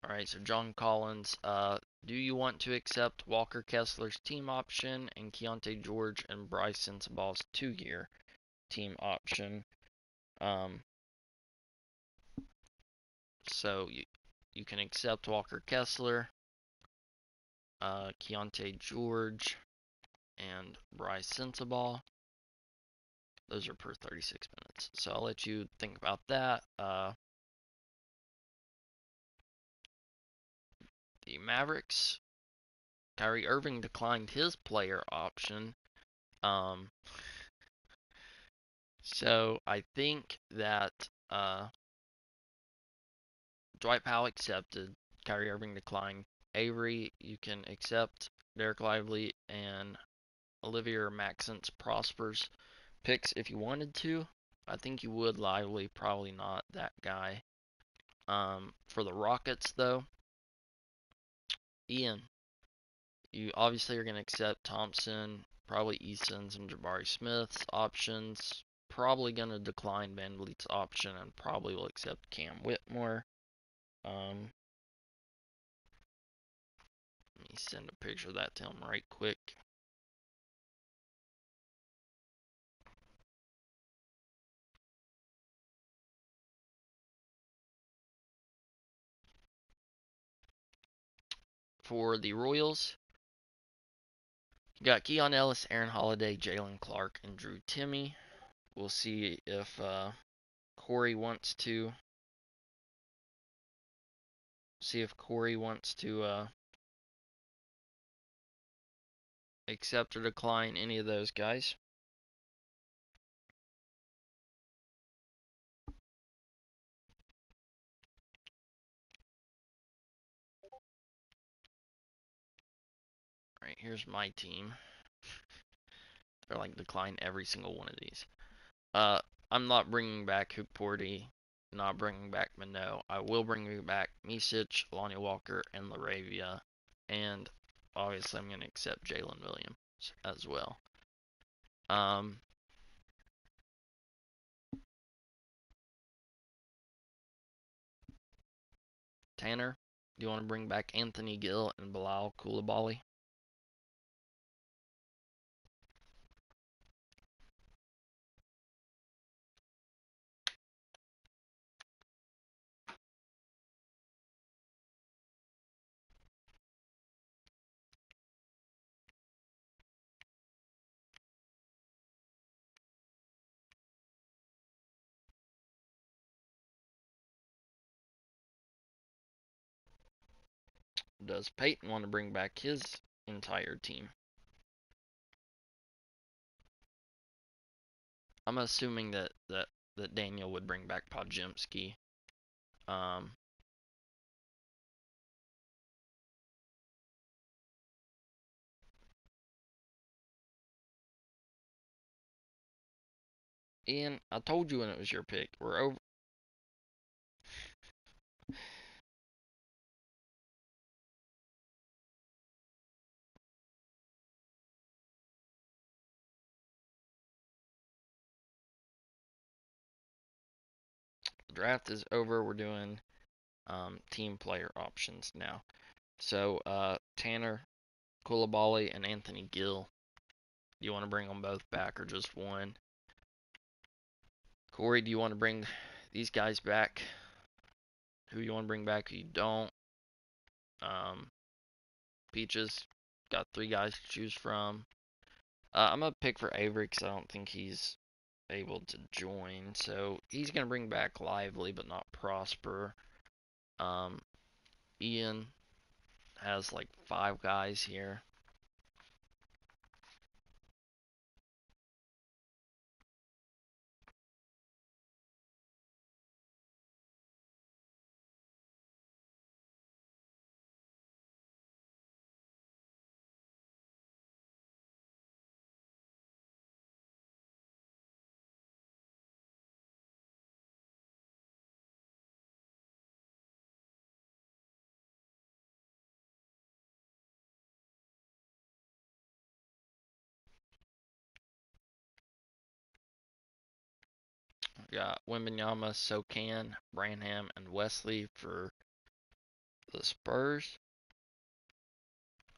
Alright, so John Collins, do you want to accept Walker Kessler's team option and Keontae George and Bryce Sensabaugh's 2-year team option? So you can accept Walker Kessler, Keontae George, and Bryce Sensabaugh. Those are per 36 minutes. So I'll let you think about that. The Mavericks, Kyrie Irving declined his player option. So I think that Dwight Powell accepted. Kyrie Irving declined. Avery, you can accept Derek Lively and Olivier Maxence Prosper's picks if you wanted to. I think you would. Lively, probably not that guy. For the Rockets, though, Ian, you obviously are going to accept Thompson, probably Eason's and Jabari Smith's options. Probably going to decline VanVleet's option and probably will accept Cam Whitmore. Let me send a picture of that to him right quick. For the Royals, you got Keon Ellis, Aaron Holiday, Jalen Clark, and Drew Timme. We'll see if Corey wants to accept or decline any of those guys. Alright, here's my team. They're like decline every single one of these. I'm not bringing back Hukporty, not bringing back Minot. I will bring back Micic, Lonnie Walker, and Laravia, and obviously I'm going to accept Jalen Williams as well. Tanner, do you want to bring back Anthony Gill and Bilal Coulibaly? Does Peyton want to bring back his entire team? I'm assuming that Daniel would bring back Podziemski. Ian, I told you when it was your pick. We're over. The draft is over. We're doing team player options now. So Tanner, Coulibaly, and Anthony Gill. Do you want to bring them both back or just one? Corey, do you want to bring these guys back? Who you want to bring back? Who you don't? Peaches, got 3 guys to choose from. I'm gonna pick for Avery because I don't think he's able to join. So he's gonna bring back Lively, but not Prosper. Ian has like 5 guys here. We got Wembanyama, Sokan, Branham, and Wesley for the Spurs.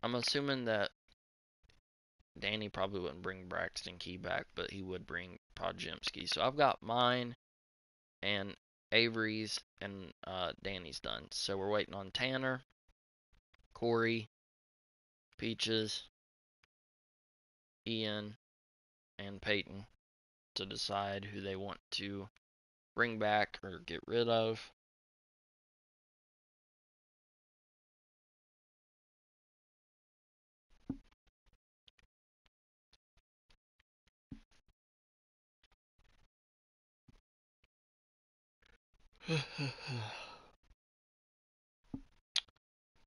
I'm assuming that Danny probably wouldn't bring Braxton Key back, but he would bring Podziemski. So I've got mine, and Avery's and Danny's done. So we're waiting on Tanner, Corey, Peaches, Ian, and Peyton to decide who they want to bring back or get rid of.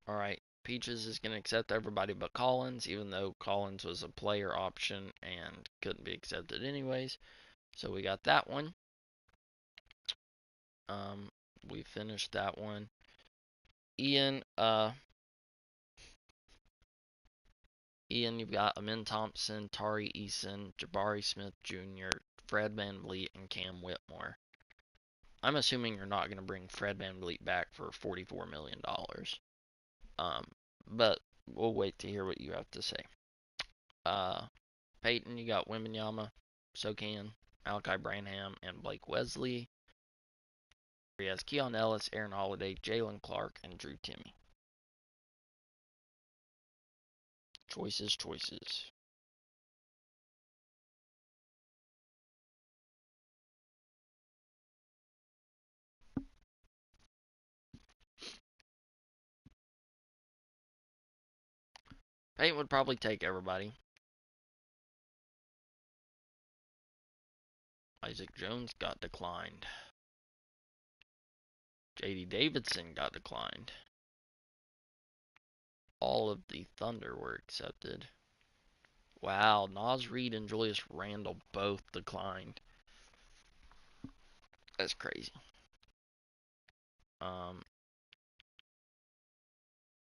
Alright, Peaches is going to accept everybody but Collins, even though Collins was a player option and couldn't be accepted anyways. So we got that one. We finished that one. Ian, you've got Amin Thompson, Tari Eason, Jabari Smith Jr., Fred VanVleet, and Cam Whitmore. I'm assuming you're not going to bring Fred VanVleet back for $44 million. But we'll wait to hear what you have to say. Peyton, you got Wembanyama, Sochan, Malachi Branham, and Blake Wesley. He has Keon Ellis, Aaron Holiday, Jalen Clark, and Drew Timme. Choices. Peyton would probably take everybody. Isaac Jones got declined. J.D. Davidson got declined. All of the Thunder were accepted. Wow, Naz Reid and Julius Randle both declined. That's crazy.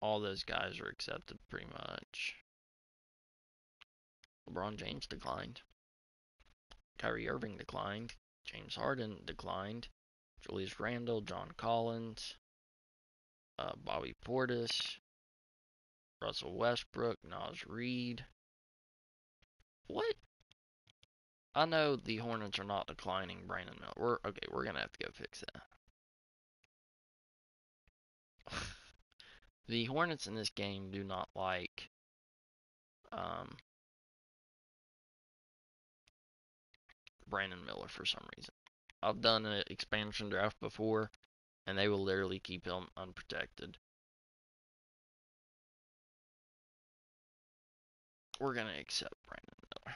All those guys are accepted pretty much. LeBron James declined. Kyrie Irving declined. James Harden declined. Julius Randle, John Collins, Bobby Portis, Russell Westbrook, Naz Reid. What? I know the Hornets are not declining Brandon Miller. We're gonna have to go fix that. The Hornets in this game do not like Brandon Miller for some reason. I've done an expansion draft before, and they will literally keep him unprotected. We're gonna accept Brandon Miller.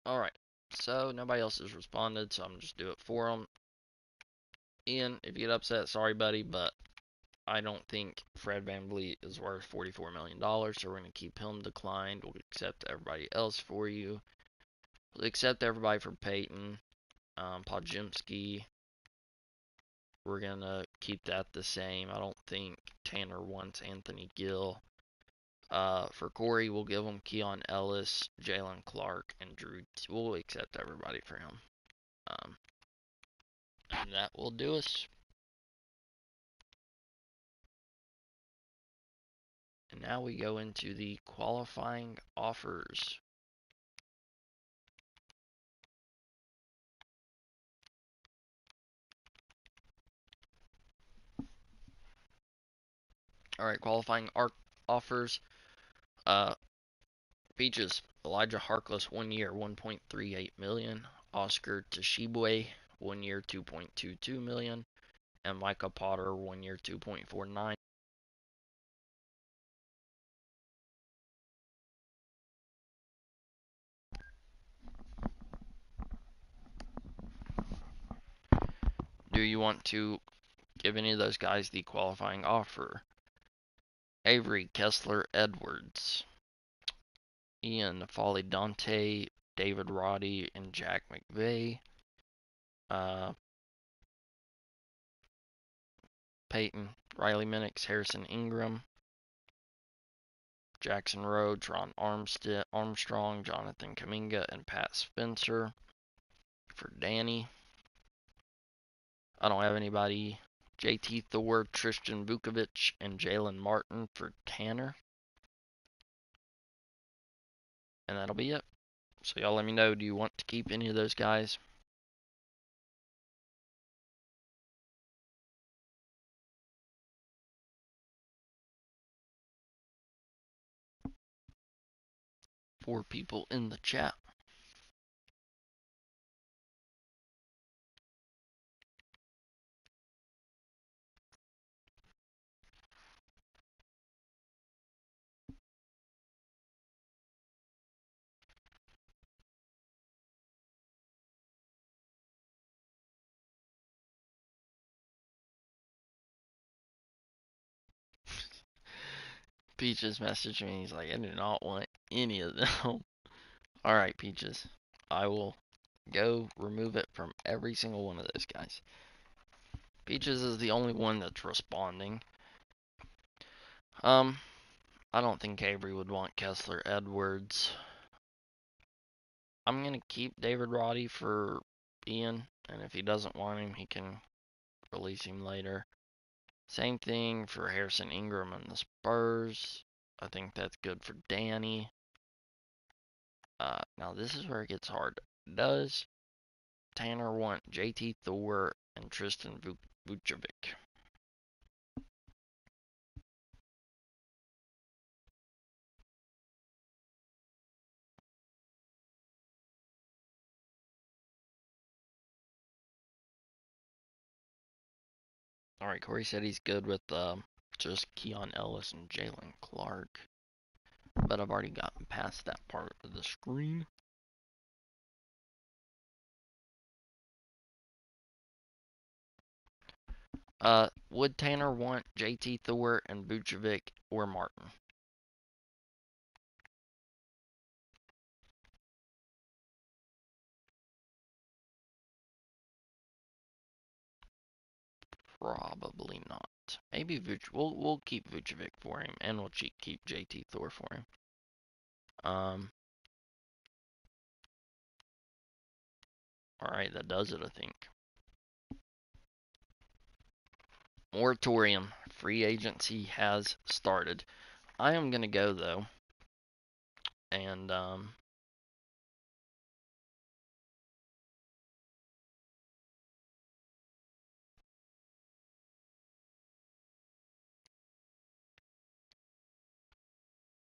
Alright, so nobody else has responded, so I'm gonna just do it for them. Ian, if you get upset, sorry buddy, but I don't think Fred VanVleet is worth $44 million, so we're going to keep him declined. We'll accept everybody else for you. We'll accept everybody for Peyton. Podziemski, we're going to keep that the same. I don't think Tanner wants Anthony Gill. For Corey, we'll give him Keon Ellis, Jalen Clark, and Drew. We'll accept everybody for him. And that will do us. And now we go into the qualifying offers. Alright, qualifying offers. Peaches, Elijah Harkless, 1 year, $1.38 million. Oscar Tshiebwe, 1 year, $2.22 million. And Micah Potter, 1 year, $2.49. Do you want to give any of those guys the qualifying offer? Avery Kessler Edwards, Ian Foley Dante, David Roddy, and Jack McVeigh. Peyton, Riley Minix, Harrison Ingram, Jackson Rhodes, Ron Armstrong, Jonathan Kuminga, and Pat Spencer. For Danny, I don't have anybody. JT Thor, Tristan Vukovic, and Jalen Martin for Tanner. And that'll be it. So y'all let me know, do you want to keep any of those guys? Four people in the chat. Peaches messaged me. He's like, I do not want any of them. Alright, Peaches. I will go remove it from every single one of those guys. Peaches is the only one that's responding. I don't think Avery would want Kessler Edwards. I'm gonna keep David Roddy for Ian, and if he doesn't want him, he can release him later. Same thing for Harrison Ingram and the Spurs. I think that's good for Danny. Now this is where it gets hard. Does Tanner want JT Thor and Tristan Vucevic? Alright, Corey said he's good with just Keon Ellis and Jalen Clark. But I've already gotten past that part of the screen. Would Tanner want JT Thor and Vucevic or Martin? Probably not. Maybe we'll keep Vucevic for him, and we'll keep JT Thor for him. Alright, that does it, I think. Moratorium. Free agency has started. I am gonna go, though. And,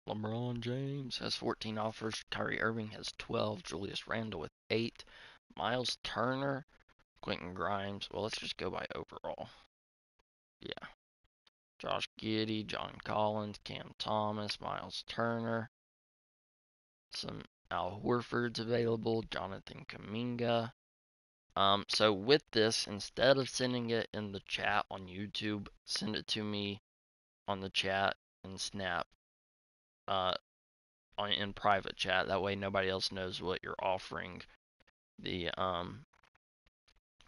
LeBron James has 14 offers. Kyrie Irving has 12. Julius Randle with 8. Miles Turner, Quentin Grimes. Well, let's just go by overall. Yeah. Josh Giddey, John Collins, Cam Thomas, Miles Turner. Some Al Horford's available. Jonathan Kuminga. So with this, instead of sending it in the chat on YouTube, send it to me on the chat and Snap. In private chat. That way nobody else knows what you're offering the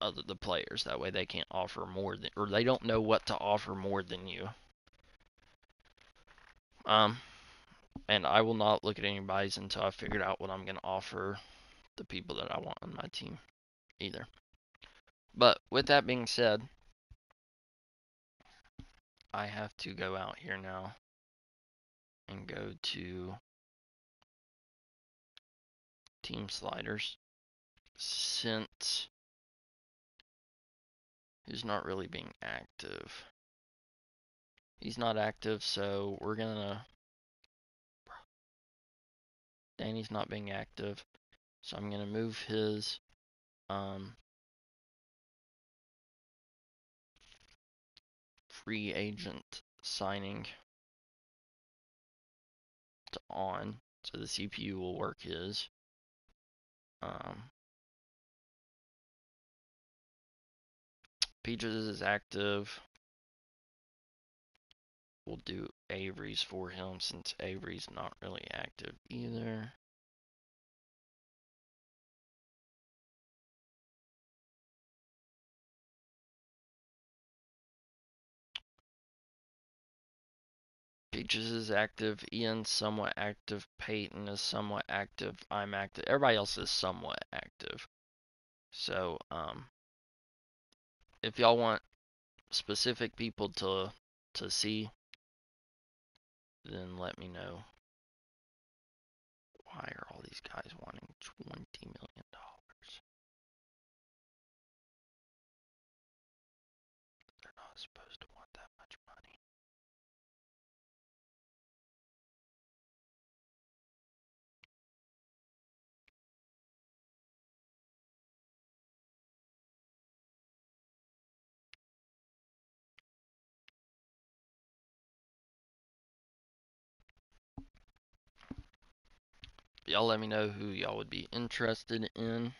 the players. That way they can't offer more than, or they don't know what to offer more than you. And I will not look at anybody's until I figured out what I'm gonna offer the people that I want on my team either. But with that being said, I have to go out here now and go to team sliders, since he's not really being active. He's not active, so we're gonna, Danny's not being active, so I'm gonna move his free agent signing to on, so the CPU will work his. Peaches is active. We'll do Avery's for him since Avery's not really active either. Peaches is active. Ian's somewhat active. Peyton is somewhat active. I'm active. Everybody else is somewhat active. So, if y'all want specific people to see, then let me know. Why are all these guys wanting $20 million? They're not supposed to want that much money. Y'all let me know who y'all would be interested in.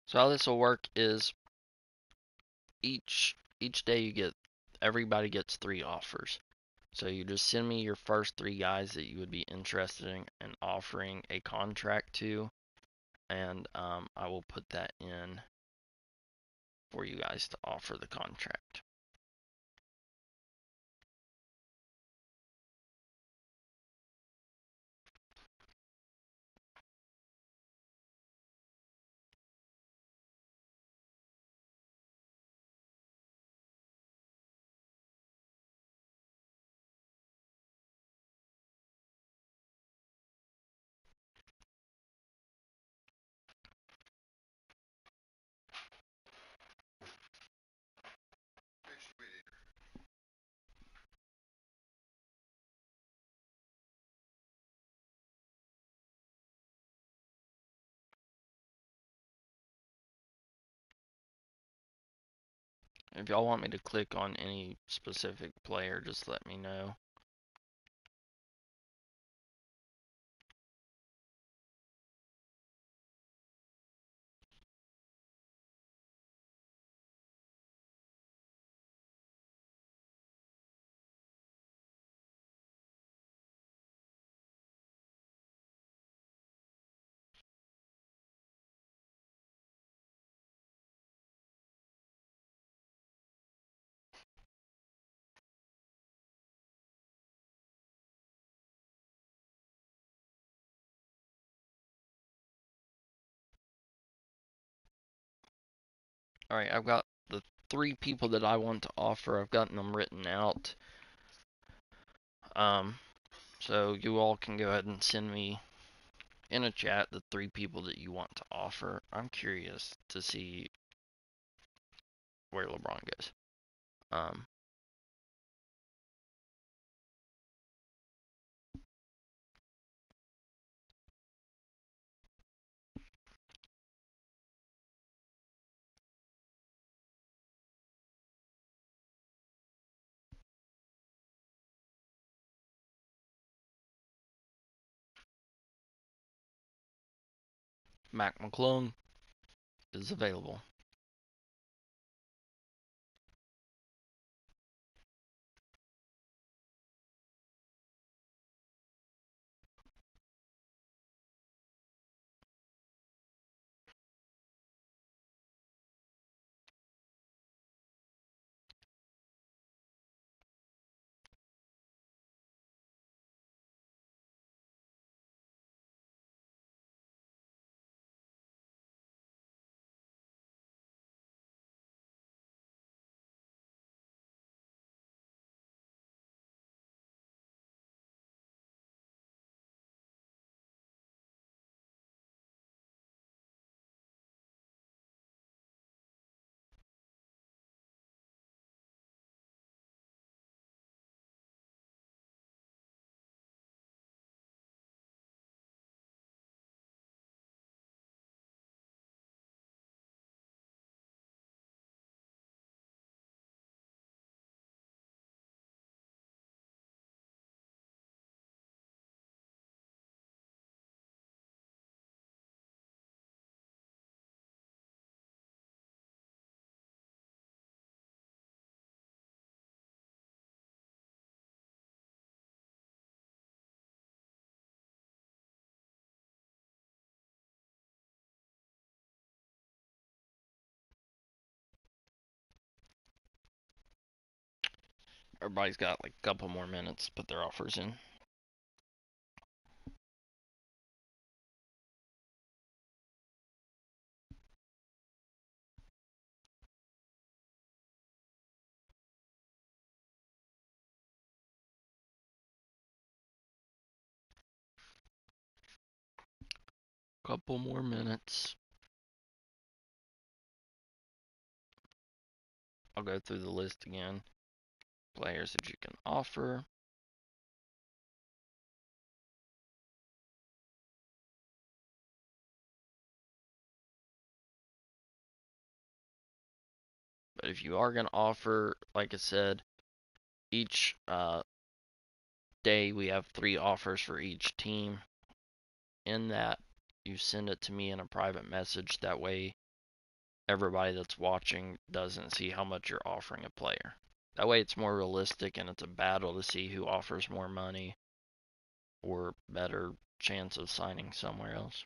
So how this will work is each day everybody gets 3 offers. So you just send me your first 3 guys that you would be interested in offering a contract to, and I will put that in for you guys to offer the contract. If y'all want me to click on any specific player, just let me know. Alright, I've got the 3 people that I want to offer. I've gotten them written out. So you all can go ahead and send me in a chat the 3 people that you want to offer. I'm curious to see where LeBron goes. Mac McClung is available. Everybody's got like a couple more minutes to put their offers in. Couple more minutes. I'll go through the list again. Players that you can offer. But if you are going to offer, like I said, each day we have 3 offers for each team. In that, you send it to me in a private message. That way, everybody that's watching doesn't see how much you're offering a player. That way, it's more realistic and it's a battle to see who offers more money or better chance of signing somewhere else.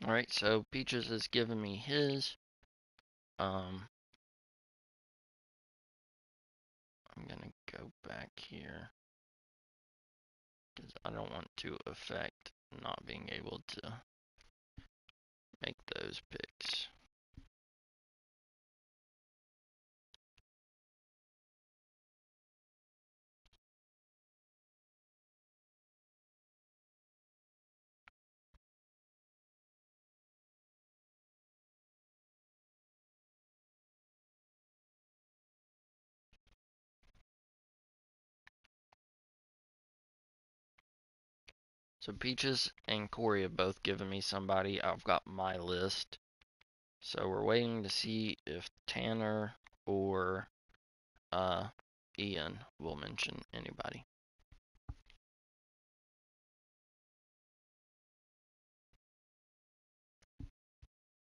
Alright, so Peaches has given me his. I'm gonna go back here because I don't want to affect not being able to make those picks. So Peaches and Corey have both given me somebody. I've got my list. So we're waiting to see if Tanner or Ian will mention anybody.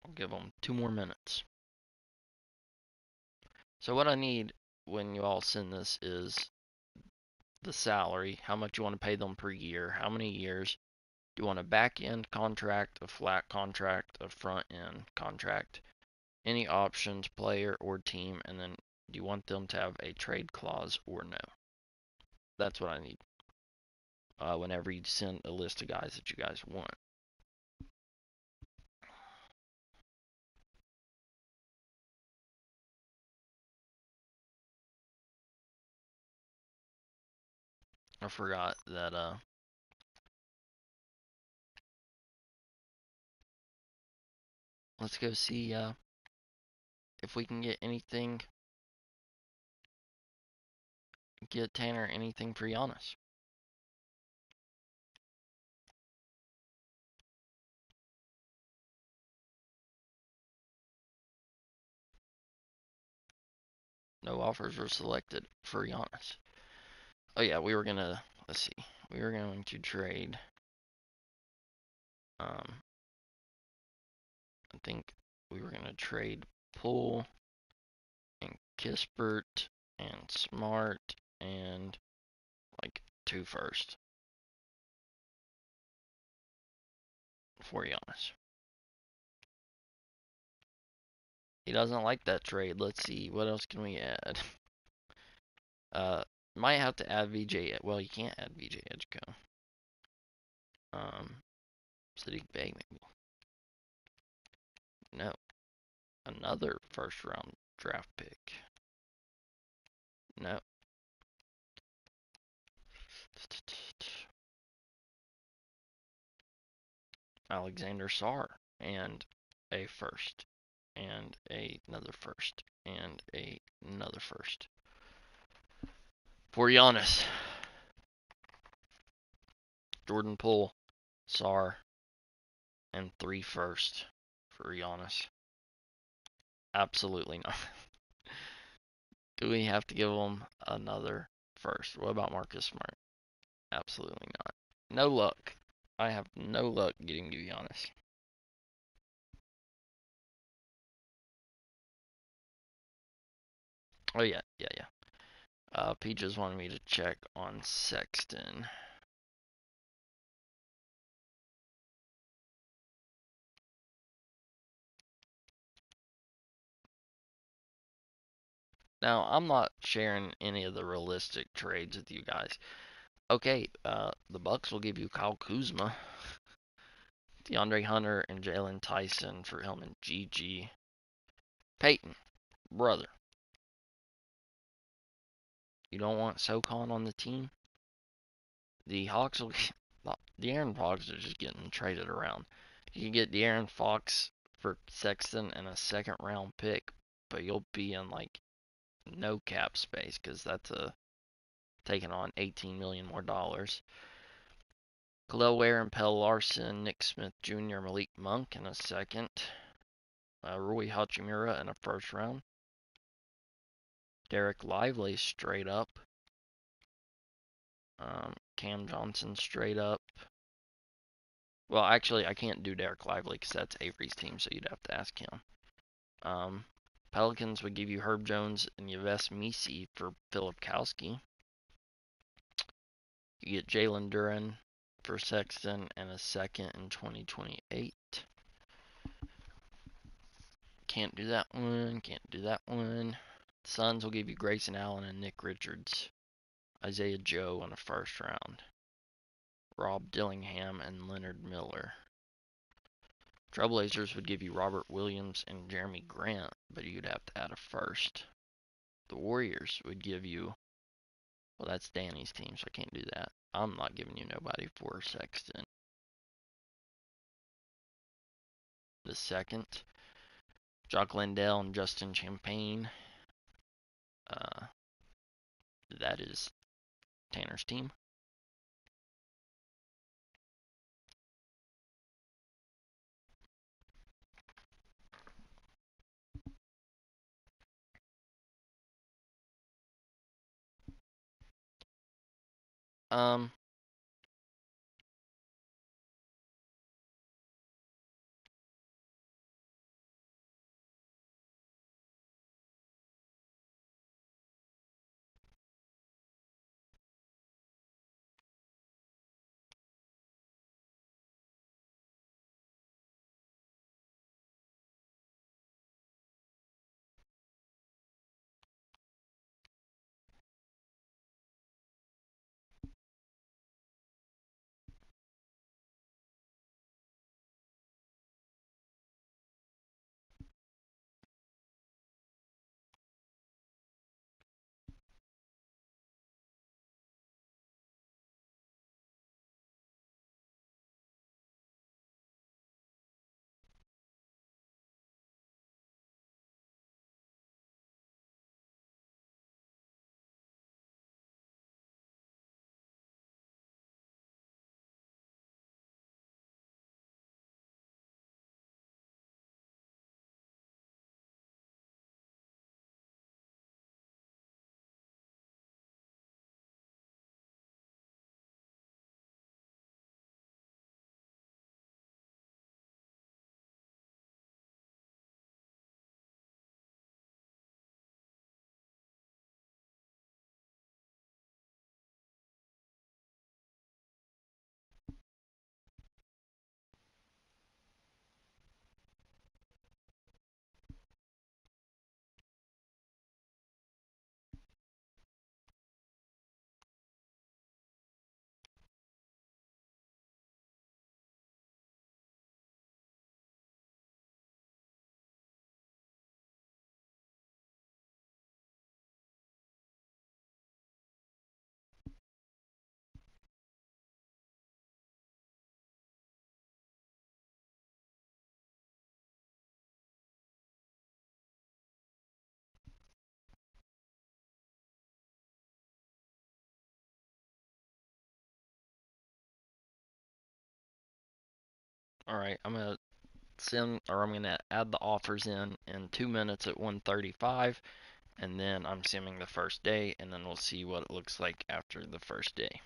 I'll give them 2 more minutes. So what I need when you all send this is the salary, how much you want to pay them per year, how many years. Do you want a back end contract, a flat contract, a front end contract, any options, player or team, and then do you want them to have a trade clause or no? That's what I need whenever you send a list of guys that you guys want. I forgot that let's go see if we can get anything, get Tanner anything for Giannis. No offers were selected for Giannis. Oh yeah, we were gonna, let's see, we were going to trade, I think we were gonna trade Poole and Kispert and Smart and like 2 first for Giannis. He doesn't like that trade. Let's see, what else can we add? Might have to add VJ. Well, you can't add VJ Edgecombe. Sadiq Bey maybe. No. Another first round draft pick. No. Alexander Sarr and a first and another first and another first for Giannis. Jordan Poole, Sarr, and 3 first for Giannis. Absolutely not. Do we have to give him another first? What about Marcus Smart? Absolutely not. No luck. I have no luck getting to Giannis. Oh yeah. Peaches wanted me to check on Sexton. Now, I'm not sharing any of the realistic trades with you guys. Okay, the Bucks will give you Kyle Kuzma, DeAndre Hunter, and Jalen Tyson for him and GG. Peyton, brother, you don't want SoCon on the team? The Hawks will. De'Aaron Fox are just getting traded around. You can get De'Aaron Fox for Sexton and a second round pick, but you'll be in like no cap space because that's taking on $18 million more dollars. Khalil Ware and Pell Larson, Nick Smith Jr., Malik Monk in a second. Rui Hachimura in a first round. Derek Lively straight up. Cam Johnson straight up. Well, actually, I can't do Derek Lively because that's Avery's team, so you'd have to ask him. Pelicans would give you Herb Jones and Yves Misi for Philip Kowski. You get Jalen Duren for Sexton and a second in 2028. Can't do that one. Can't do that one. The Suns will give you Grayson Allen and Nick Richards. Isaiah Joe in a first round. Rob Dillingham and Leonard Miller. Trailblazers would give you Robert Williams and Jeremy Grant, but you'd have to add a first. The Warriors would give you, well, that's Danny's team, so I can't do that. I'm not giving you nobody for Sexton. The second, Jock Landale and Justin Champagne. That is Tanner's team. Um, all right, I'm gonna add the offers in 2 minutes at 1:35, and then I'm simming the first day, and then we'll see what it looks like after the first day.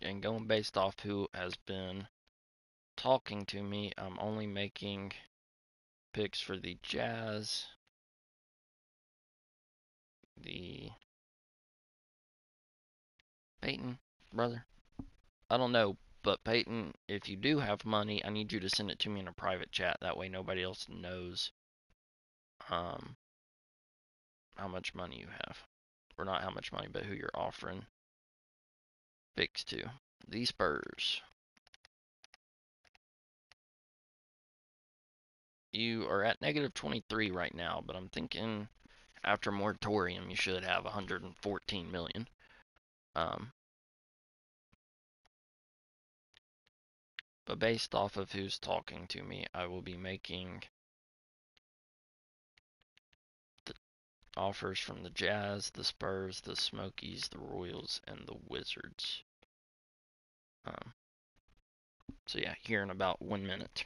and going based off who has been talking to me, I'm only making picks for the Jazz, the Peyton brother. I don't know, but Peyton, if you do have money, I need you to send it to me in a private chat. That way nobody else knows how much money you have. Or not how much money, but who you're offering picks to. The Spurs. You are at negative 23 right now, but I'm thinking after moratorium you should have 114 million. But based off of who's talking to me, I will be making the offers from the Jazz, the Spurs, the Smokies, the Royals, and the Wizards. So yeah, here in about 1 minute.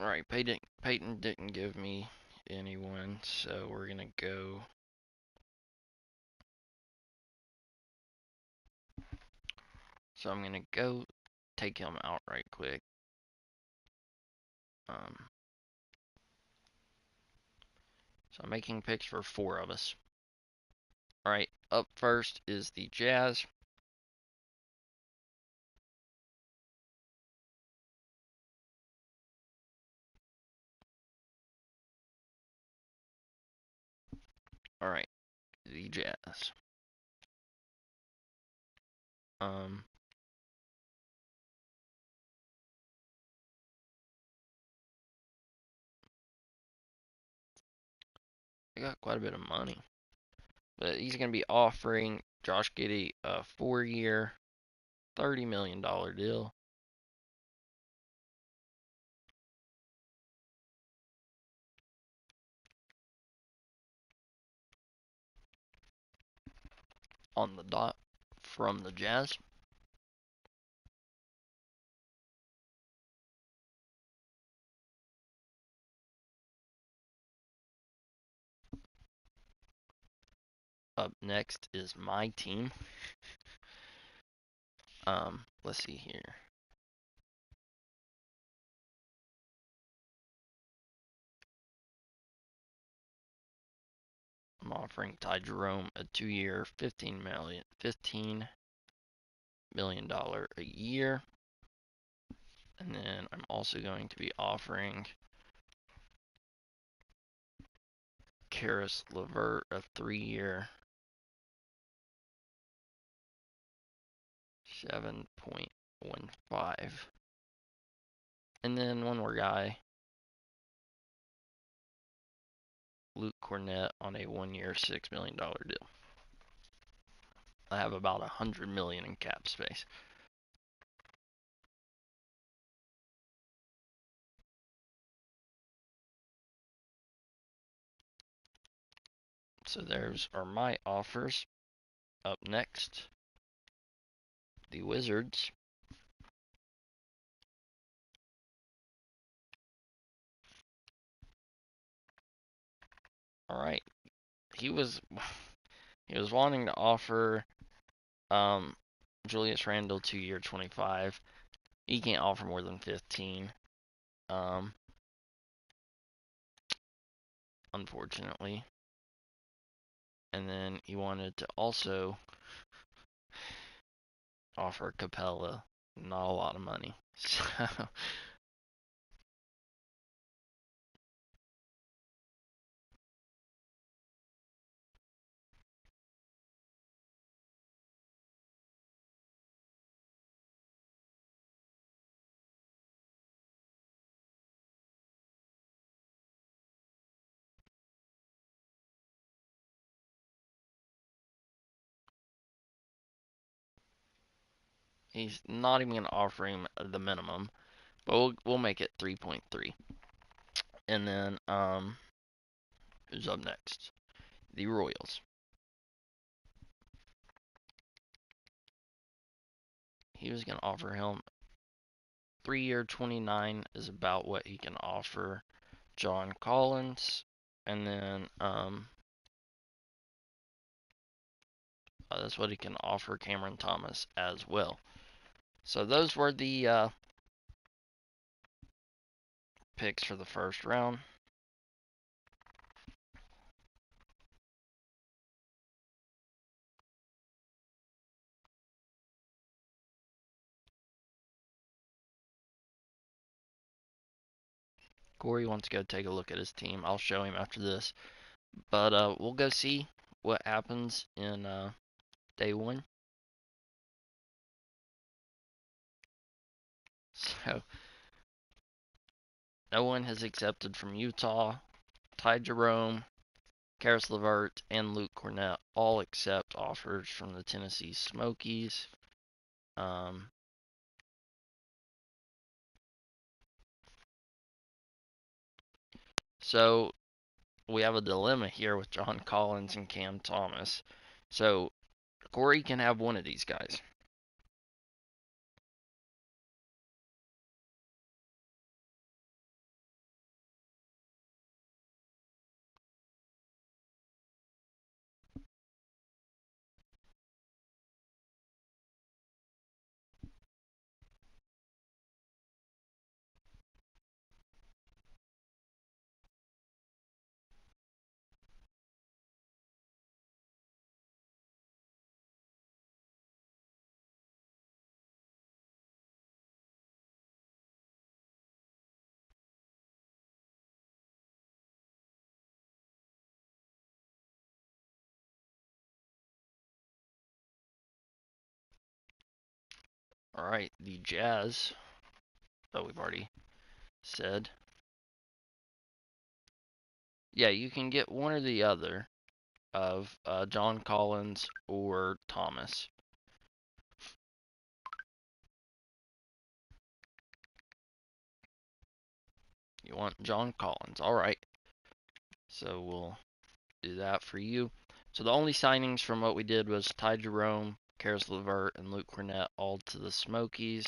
Alright, Peyton didn't give me anyone, so we're gonna go. So I'm gonna go take him out right quick. So I'm making picks for 4 of us. Alright, up first is the Jazz. Alright, the Jazz. They got quite a bit of money. But he's going to be offering Josh Giddey a 4-year, $30 million deal. On the dot from the Jazz. Up next is my team. Let's see here. I'm offering Ty Jerome a 2-year, $15 million a year. And then I'm also going to be offering Caris LeVert a 3-year, $7.15. And then one more guy, Luke Cornett, on a 1-year, $6 million deal. I have about $100 million in cap space. So there's are my offers. Up next, the Wizards. All right, he was wanting to offer Julius Randle 2-year, 25. He can't offer more than 15. Unfortunately. And then he wanted to also offer Capella not a lot of money. So He's not even gonna offer him the minimum, but we'll make it 3.3. And then who's up next? The Royals. He was gonna offer him 3-year 29 is about what he can offer John Collins, and then that's what he can offer Cameron Thomas as well. So those were the picks for the first round. Corey wants to go take a look at his team. I'll show him after this. But we'll go see what happens in day one. So no one has accepted from Utah. Ty Jerome, Caris LeVert, and Luke Cornett all accept offers from the Tennessee Smokies. So we have a dilemma here with John Collins and Cam Thomas. So Corey can have one of these guys. All right, the Jazz. Oh, we've already said. Yeah, you can get one or the other of John Collins or Thomas. You want John Collins. All right. So we'll do that for you. So the only signings from what we did was Ty Jerome, Caris LeVert, and Luke Cornett all to the Smokies,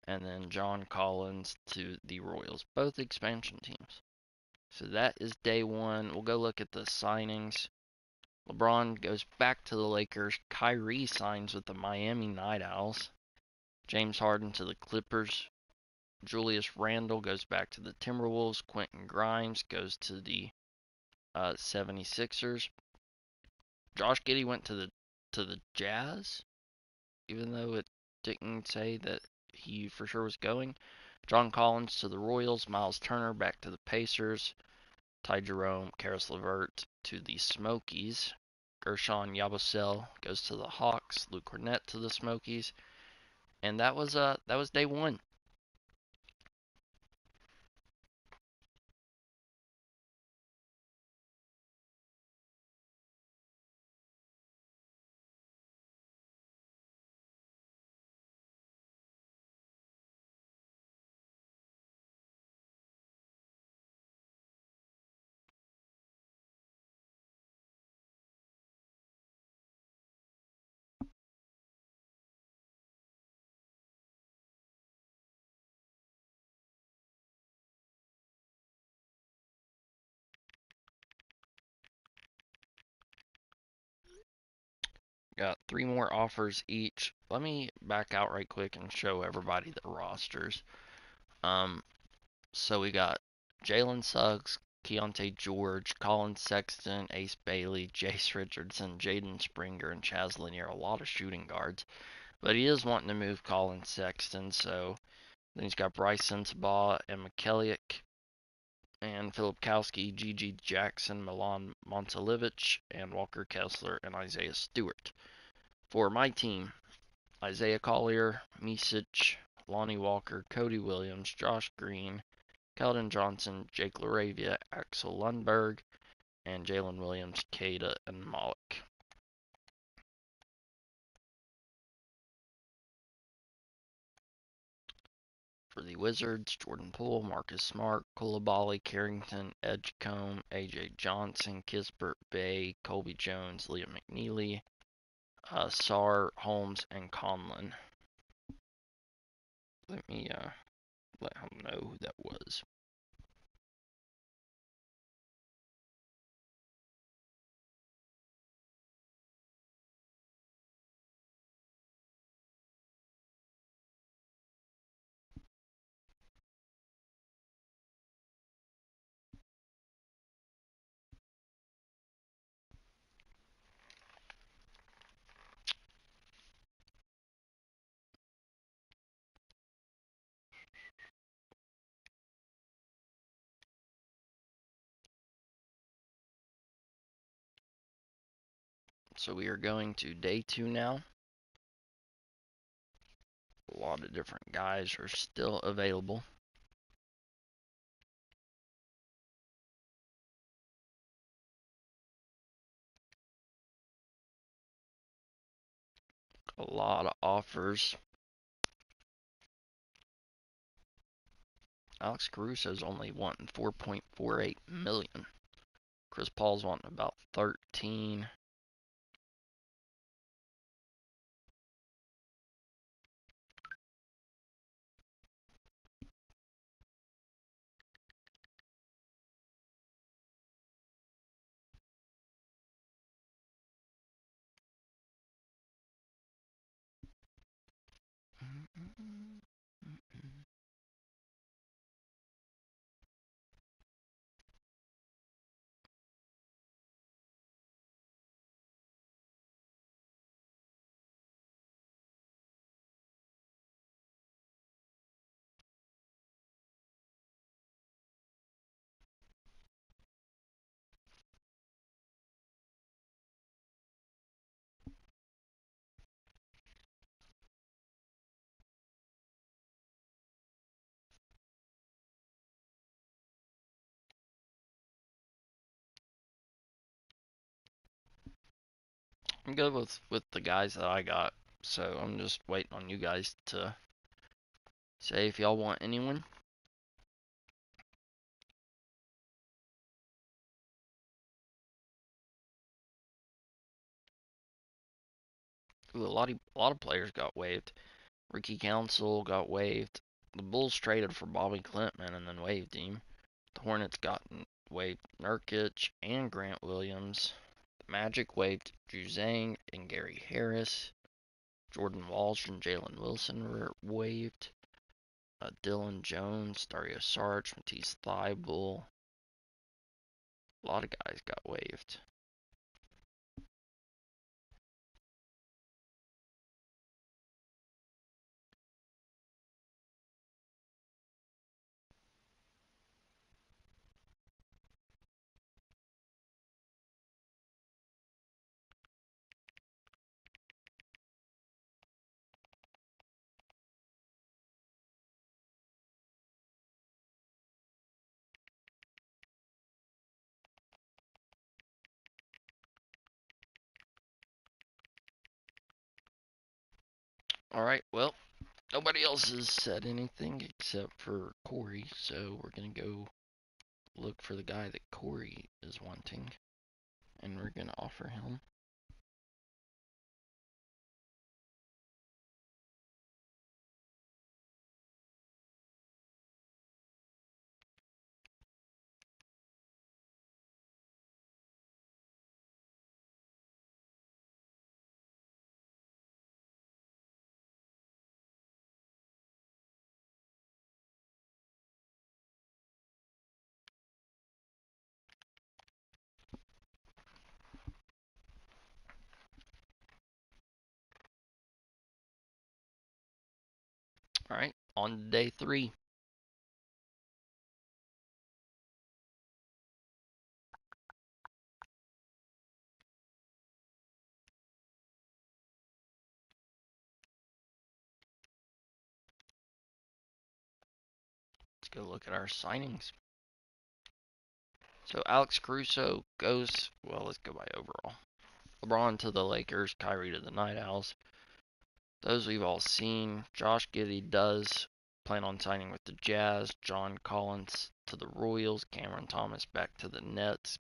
and then John Collins to the Royals, both expansion teams. So that is day one. We'll go look at the signings. LeBron goes back to the Lakers. Kyrie signs with the Miami Night Owls. James Harden to the Clippers. Julius Randle goes back to the Timberwolves. Quentin Grimes goes to the 76ers. Josh Giddey went to the Jazz, even though it didn't say that he for sure was going. John Collins to the Royals. Miles Turner back to the Pacers. Ty Jerome, Caris LeVert to the Smokies. Gershon Yabusele goes to the Hawks. Luke Cornett to the Smokies. And that was day one. Got 3 more offers each. Let me back out right quick and show everybody the rosters. So we got Jalen Suggs, Keontae George, Colin Sexton, Ace Bailey, Jace Richardson, Jaden Springer, and Chaz Lanier. A lot of shooting guards. But he is wanting to move Colin Sexton, so then he's got Bryce Sensabaugh and McKellick and Filipkowski, Gigi Jackson, Milan Montalivich, and Walker Kessler and Isaiah Stewart. For my team, Isaiah Collier, Misic, Lonnie Walker, Cody Williams, Josh Green, Keldon Johnson, Jake LaRavia, Axel Lundberg, and Jalen Williams, Kada, and Malik. For the Wizards, Jordan Poole, Marcus Smart, Coulibaly, Carrington, Edgecombe, AJ Johnson, Kispert, Bay, Colby Jones, Liam McNeely, Sarr, Holmes, and Conlon. Let me let him know who that was. So we are going to day 2 now. A lot of different guys are still available. A lot of offers. Alex Caruso's only wanting 4.48 million. Chris Paul's wanting about 13. I'm good with the guys that I got, so I'm just waiting on you guys to say if y'all want anyone. Ooh, a lot of players got waived. Ricky Council got waived. The Bulls traded for Bobby Klintman and then waived him. The Hornets got waived Nurkic and Grant Williams. The Magic waived Drew Zhang and Gary Harris. Jordan Walsh and Jalen Wilson were waived. Dylan Jones, Dario Saric, Matisse Thybulle. A lot of guys got waived. Alright, well, nobody else has said anything except for Corey, so we're going to go look for the guy that Corey is wanting, and we're going to offer him. Alright, on to day 3. Let's go look at our signings. So Alex Caruso goes, well, let's go by overall. LeBron to the Lakers, Kyrie to the Night Owls. Those we've all seen. Josh Giddey does plan on signing with the Jazz. John Collins to the Royals. Cameron Thomas back to the Nets.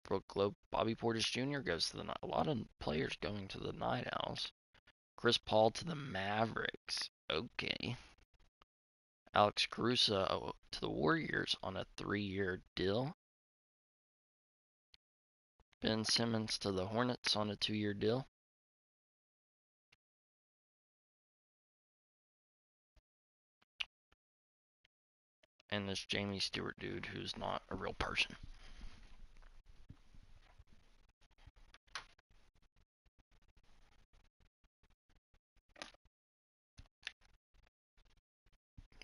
Brooke Globe, Bobby Portis Jr. goes to the Night. A lot of players going to the Night Owls. Chris Paul to the Mavericks. Okay. Alex Caruso to the Warriors on a 3-year deal. Ben Simmons to the Hornets on a 2-year deal. And this Jamie Stewart dude who's not a real person.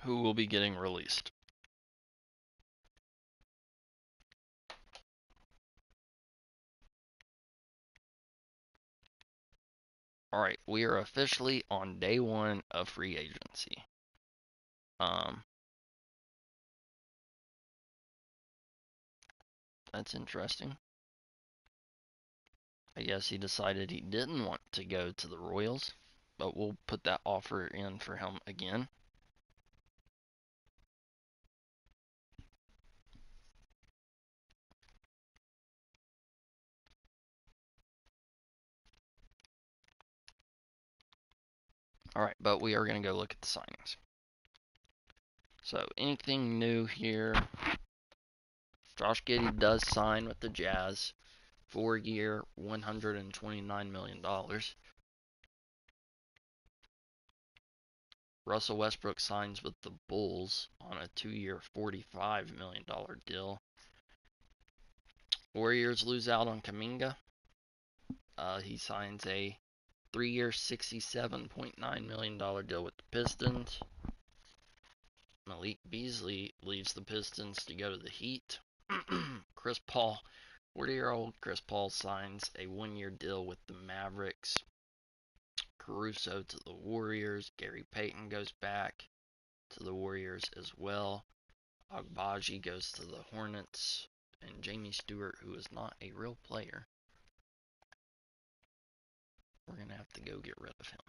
Who will be getting released. Alright, we are officially on day 1 of free agency. That's interesting. I guess he decided he didn't want to go to the Royals, but we'll put that offer in for him again. Alright, but we are going to go look at the signings. So, anything new here? Josh Giddey does sign with the Jazz. 4-year, $129 million. Russell Westbrook signs with the Bulls on a 2-year, $45 million deal. Warriors lose out on Kuminga. He signs a 3-year, $67.9 million deal with the Pistons. Malik Beasley leaves the Pistons to go to the Heat. Chris Paul, 40-year-old Chris Paul signs a 1-year deal with the Mavericks. Caruso to the Warriors. Gary Payton goes back to the Warriors as well. Agbaji goes to the Hornets. And Jamie Stewart, who is not a real player, we're going to have to go get rid of him.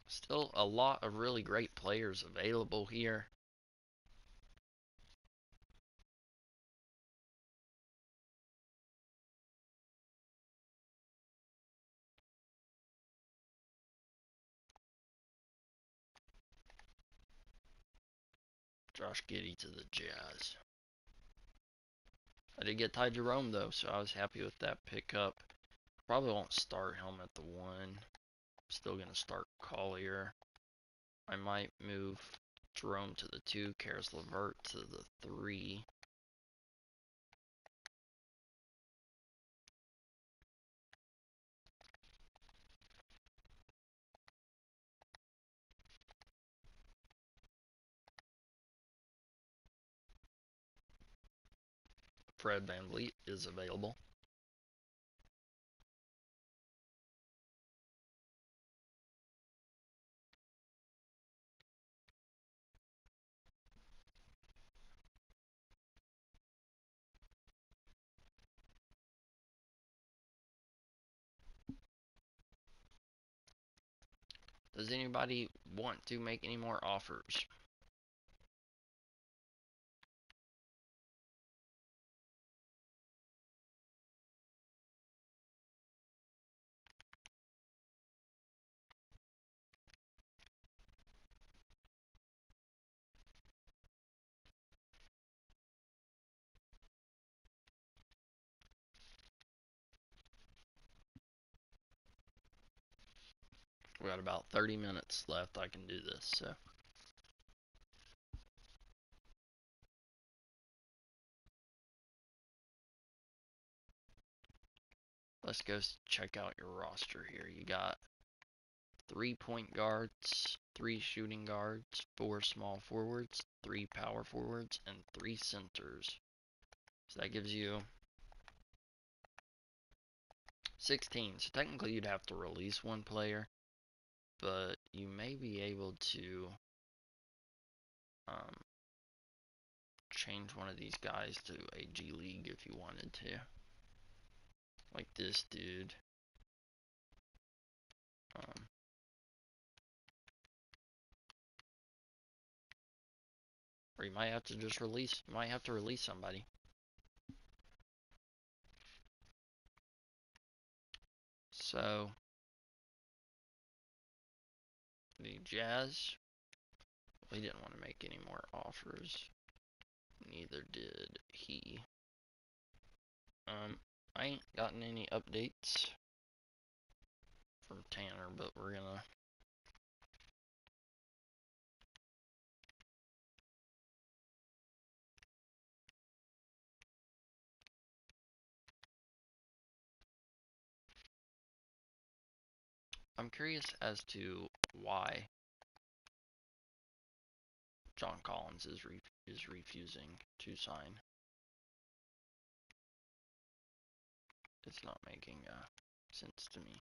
Still a lot of really great players available here. Josh Giddey to the Jazz. I did get Ty Jerome though, so I was happy with that pickup. Probably won't start him at the 1. Still going to start Collier. I might move Jerome to the 2, Caris LeVert to the 3. Fred VanVleet is available. Does anybody want to make any more offers? We got about 30 minutes left. I can do this, so. let's go check out your roster here. You got 3 point guards, 3 shooting guards, 4 small forwards, 3 power forwards, and 3 centers. So that gives you 16. So technically you'd have to release one player, but you may be able to change one of these guys to a G League if you wanted to. Like this dude. Or you might have to just release, somebody. So, the Jazz, we didn't want to make any more offers. Neither did he. I ain't gotten any updates from Tanner, but we're gonna I'm curious as to why John Collins is refusing to sign. It's not making sense to me.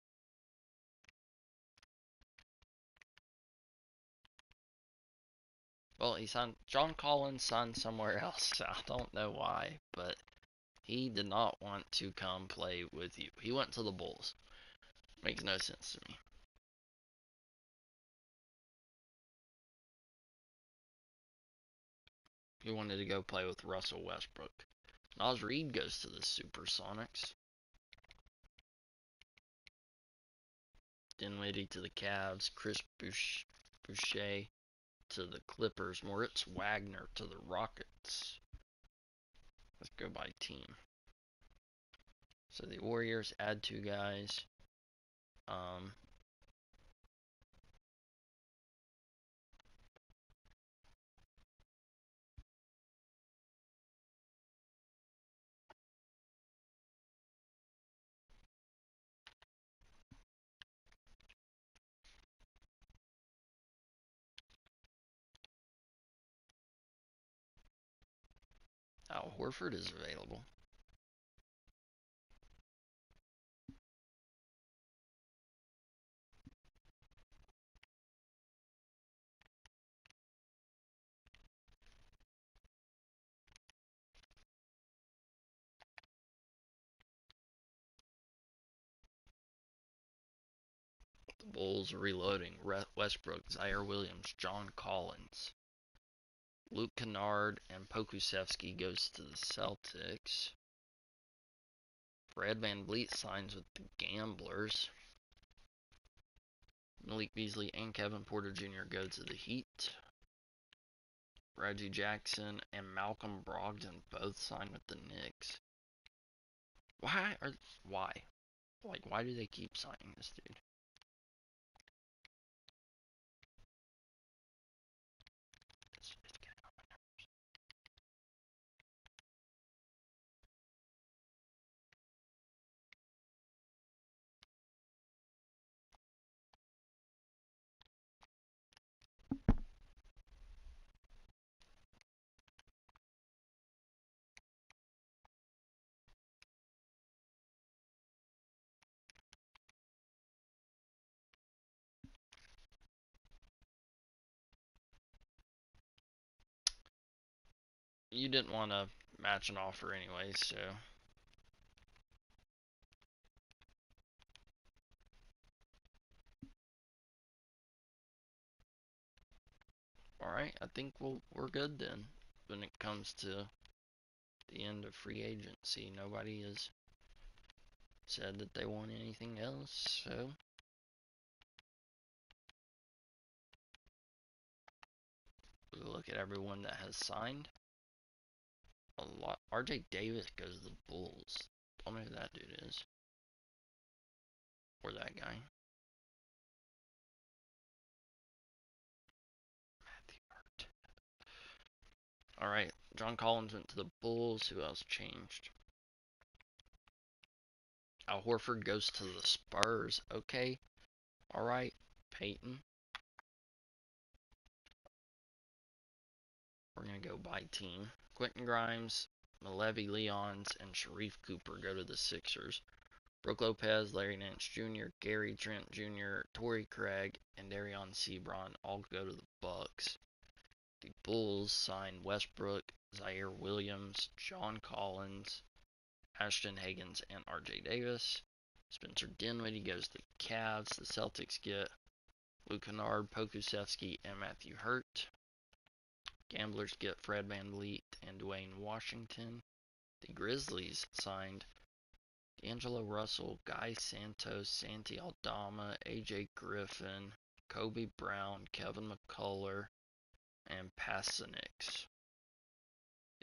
Well, John Collins signed somewhere else. I don't know why, but he did not want to come play with you. He went to the Bulls. Makes no sense to me. He wanted to go play with Russell Westbrook. Naz Reid goes to the Supersonics. Dinwiddie to the Cavs. Chris Boucher to the Clippers. Moritz Wagner to the Rockets. Let's go by team. So the Warriors add 2 guys. Al Horford is available. The Bulls reloading. Westbrook, Zaire Williams, John Collins. Luke Kennard and Pokusevski goes to the Celtics. Fred VanVleet signs with the Gamblers. Malik Beasley and Kevin Porter Jr. go to the Heat. Reggie Jackson and Malcolm Brogdon both sign with the Knicks. Why? Like, why do they keep signing this dude? It's getting on my nerves. You didn't want to match an offer anyway, so. Alright, I think we're good then. When it comes to the end of free agency, nobody has said that they want anything else, so. Look at everyone that has signed. A lot. RJ Davis goes to the Bulls. Tell me who that dude is. Or that guy. Matthew Hurt. Alright, John Collins went to the Bulls. Who else changed? Al Horford goes to the Spurs. Okay. All right, Peyton. We're going to go by team. Quentin Grimes, Malevi Leons, and Sharif Cooper go to the Sixers. Brook Lopez, Larry Nance Jr., Gary Trent Jr., Torrey Craig, and Darion Sebron all go to the Bucks. The Bulls sign Westbrook, Zaire Williams, John Collins, Ashton Higgins, and R.J. Davis. Spencer Dinwiddie goes to the Cavs. The Celtics get Luke Kennard, Pokusevski, and Matthew Hurt. Gamblers get Fred VanVleet and Dwayne Washington. The Grizzlies signed D'Angelo Russell, Guy Santos, Santi Aldama, AJ Griffin, Kobe Brown, Kevin McCullough, and Passanix.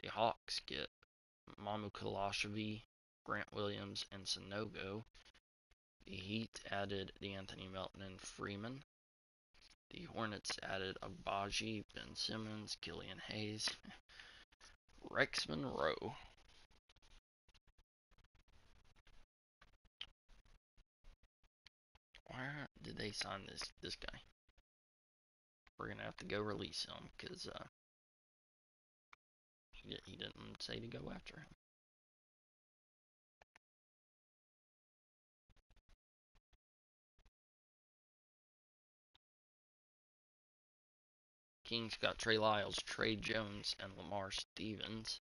The Hawks get Mamu Kalashvi, Grant Williams, and Sanogo. The Heat added D'Anthony Melton and Freeman. The Hornets added Agbaji, Ben Simmons, Killian Hayes, Rex Monroe. Why did they sign this guy? We're gonna have to go release him because he didn't say to go after him. Kings got Trey Lyles, Trey Jones, and Lamar Stevens.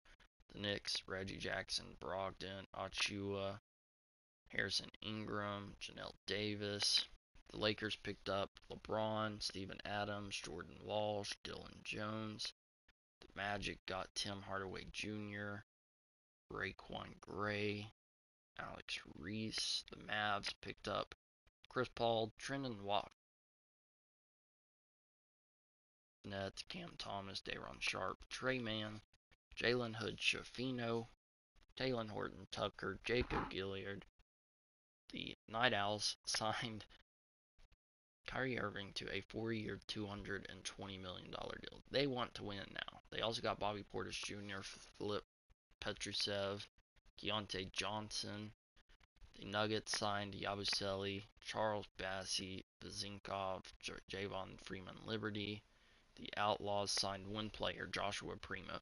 The Knicks, Reggie Jackson, Brogdon, Achua, Harrison Ingram, Janelle Davis. The Lakers picked up LeBron, Steven Adams, Jordan Walsh, Dylan Jones. The Magic got Tim Hardaway Jr., Raekwon Gray, Alex Reese. The Mavs picked up Chris Paul, Trendon Watt, Nets, Cam Thomas, Day'Ron Sharpe, Trey Mann, Jalen Hood Schifino, Talen Horton Tucker, Jacob Gilyard. The Night Owls signed Kyrie Irving to a 4-year, $220 million deal. They want to win now. They also got Bobby Portis Jr., Filip Petrusev, Keontae Johnson. The Nuggets signed Yabusele, Charles Bassey, Bezinkov, Javon Freeman Liberty. The Outlaws signed one player, Joshua Primo.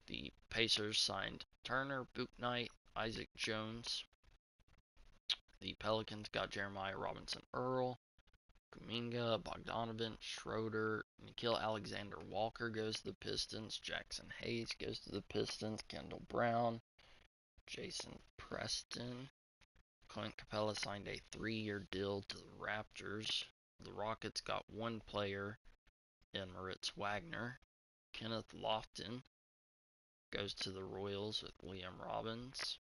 The Pacers signed Turner, Bouknight, Isaac Jones. The Pelicans got Jeremiah Robinson Earl, Kuminga, Bogdanovich, Schroeder, Nickeil Alexander Walker goes to the Pistons, Jackson Hayes goes to the Pistons, Kendall Brown, Jason Preston. Clint Capella signed a 3-year deal to the Raptors. The Rockets got one player in Moritz Wagner. Kenneth Lofton goes to the Royals with Liam Robbins.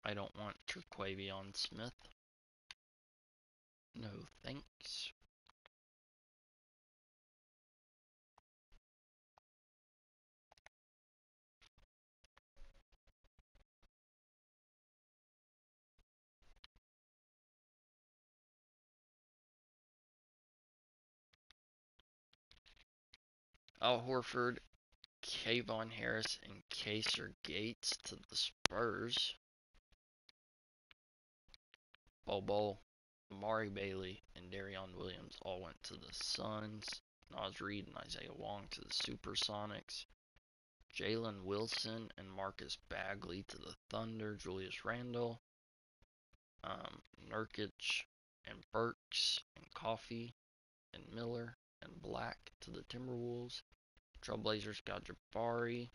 I don't want Terquavion Smith. No thanks. Al Horford, Kayvon Harris, and Kaser Gates to the Spurs. Bol, Amari Bailey, and Darion Williams all went to the Suns. Naz Reid and Isaiah Wong to the Supersonics. Jalen Wilson and Marcus Bagley to the Thunder. Julius Randle, Nurkic and Burks and Coffee and Miller and Black to the Timberwolves. Trailblazers got Jabari.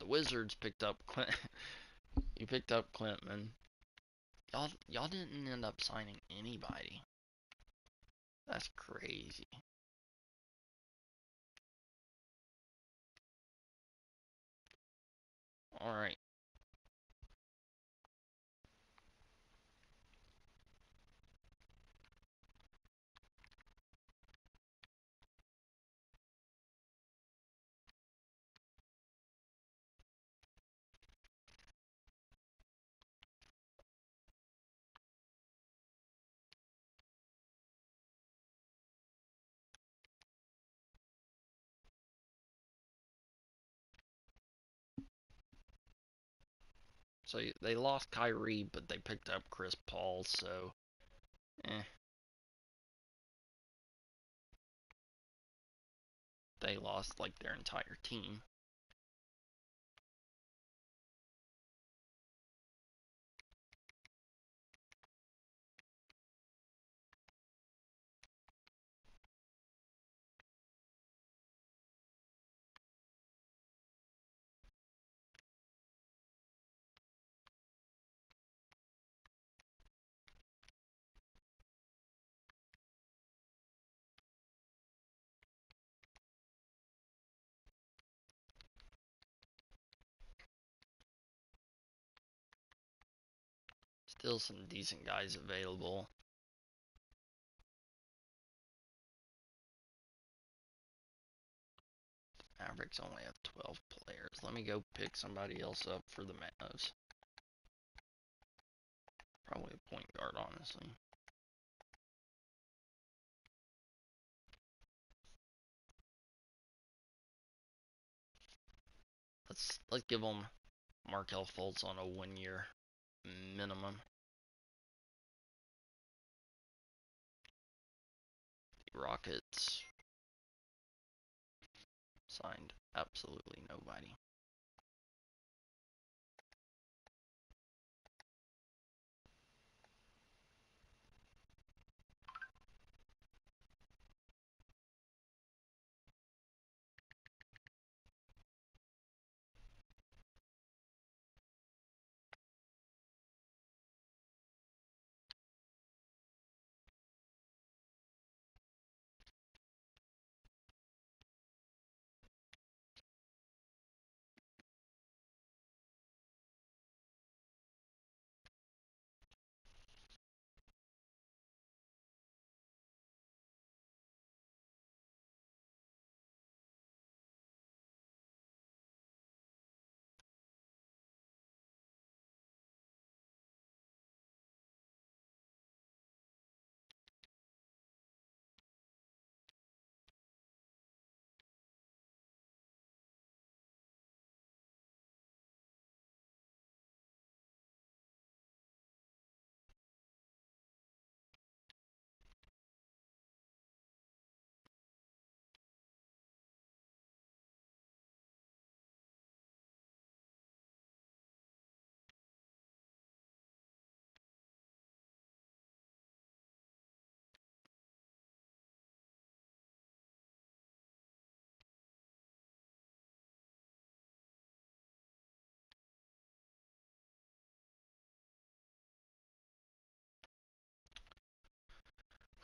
The Wizards picked up Clint. You picked up Clintman. Y'all didn't end up signing anybody. That's crazy. All right. So they lost Kyrie, but they picked up Chris Paul, so they lost like their entire team. Still some decent guys available. Mavericks only have 12 players. Let me go pick somebody else up for the Mavs. Probably a point guard, honestly. Let's give them Markelle Fultz on a 1-year minimum. The Rockets signed absolutely nobody.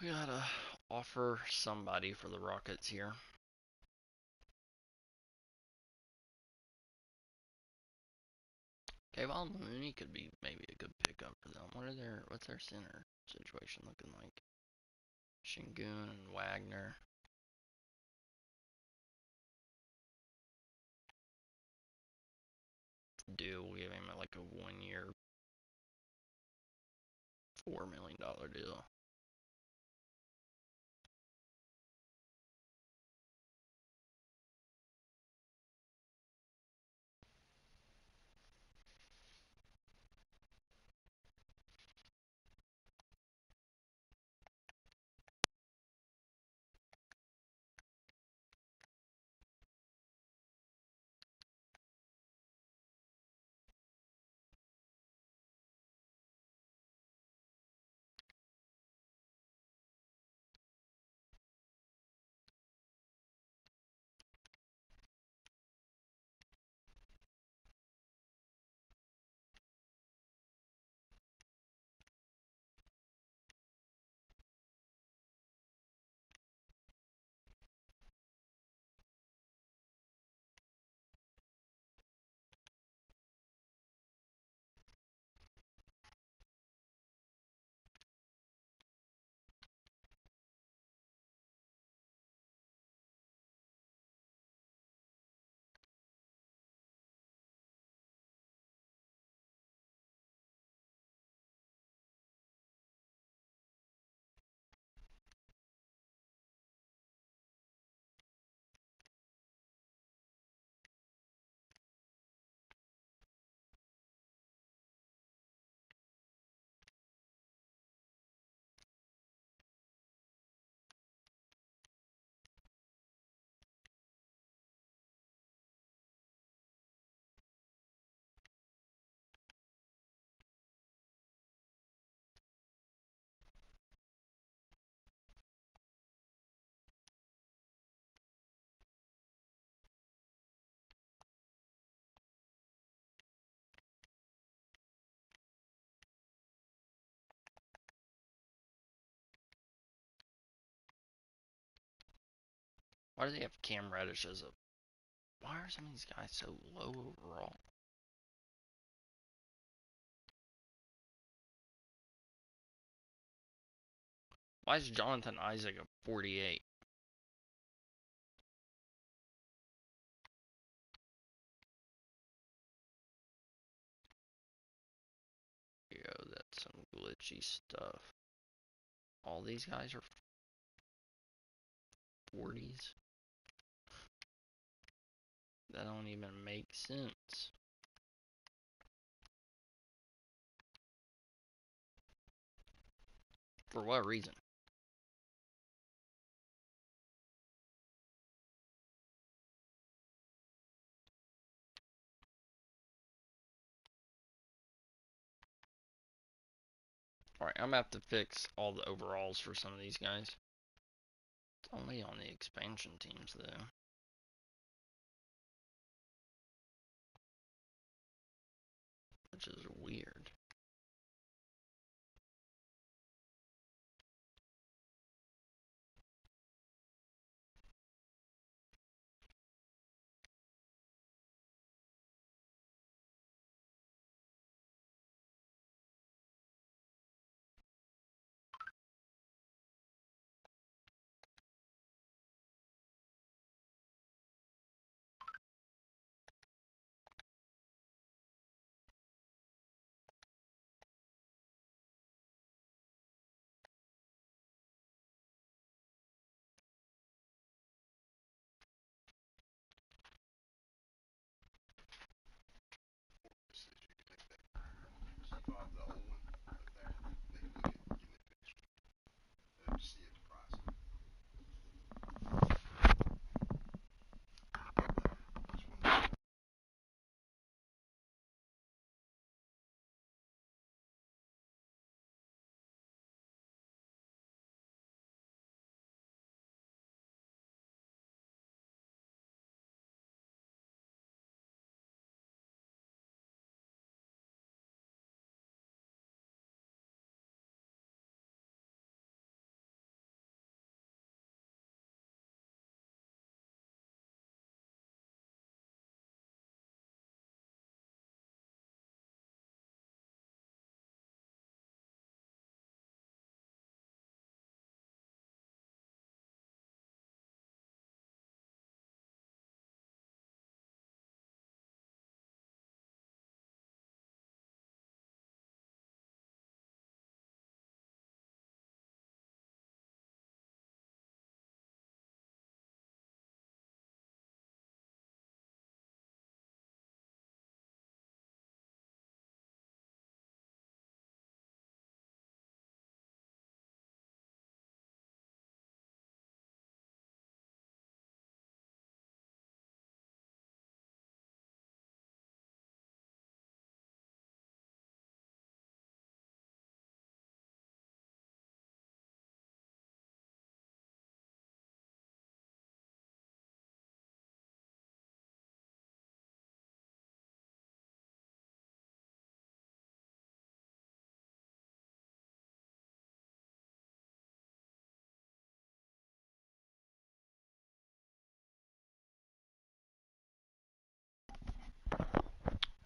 We gotta offer somebody for the Rockets here. Kevon Looney could be maybe a good pickup for them. What's their center situation looking like? Şengün and Wagner. Deal, we give him like a 1-year, $4 million deal. Why do they have Cam Reddish as a... Why are some of these guys so low overall? Why is Jonathan Isaac a 48? Here you go, that's some glitchy stuff. All these guys are 40s. That don't even make sense. For what reason? Alright, I'm gonna have to fix all the overalls for some of these guys. It's only on the expansion teams though. Which is weird.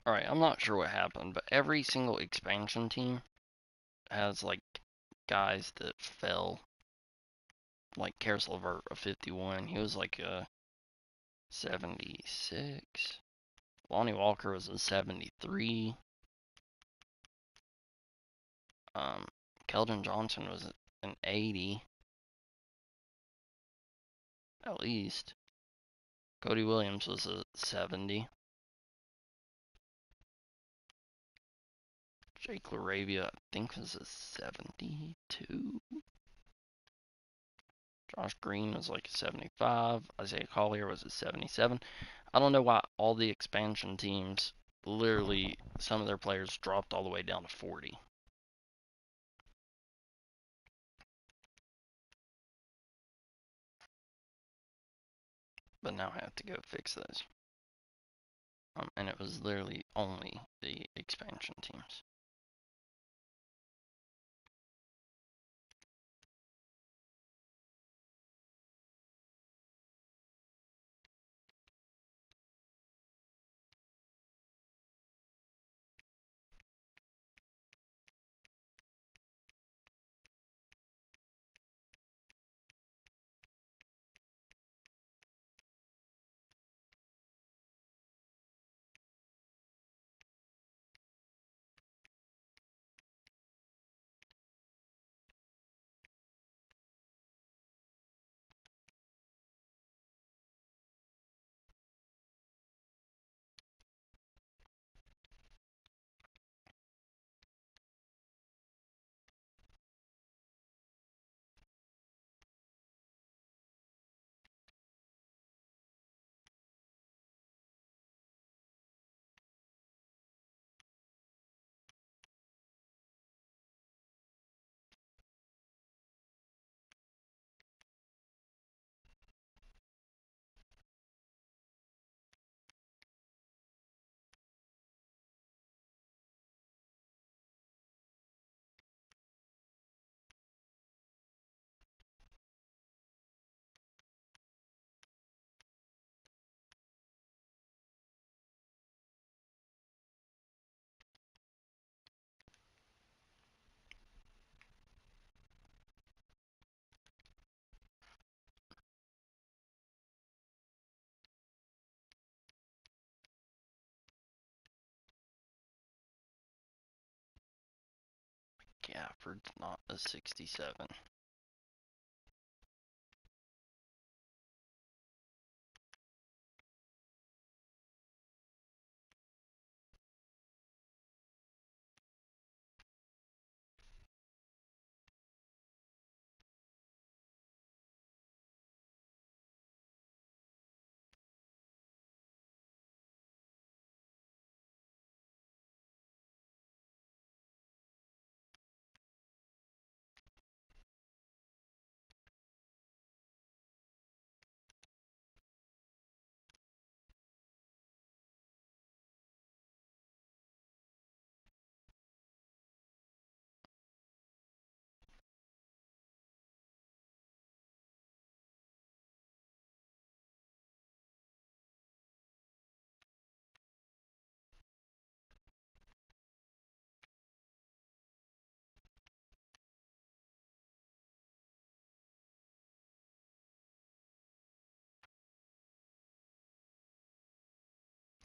Alright, I'm not sure what happened, but every single expansion team has like guys that fell. Like Karis LeVert, a 51. He was like a 76. Lonnie Walker was a 73. Keldon Johnson was an 80. At least. Cody Williams was a 70. Jake LaRavia, I think, was a 72. Josh Green was like a 75. Isaiah Collier was a 77. I don't know why all the expansion teams, literally, some of their players dropped all the way down to 40. But now I have to go fix those. And it was literally only the expansion teams. Stafford's not a 67.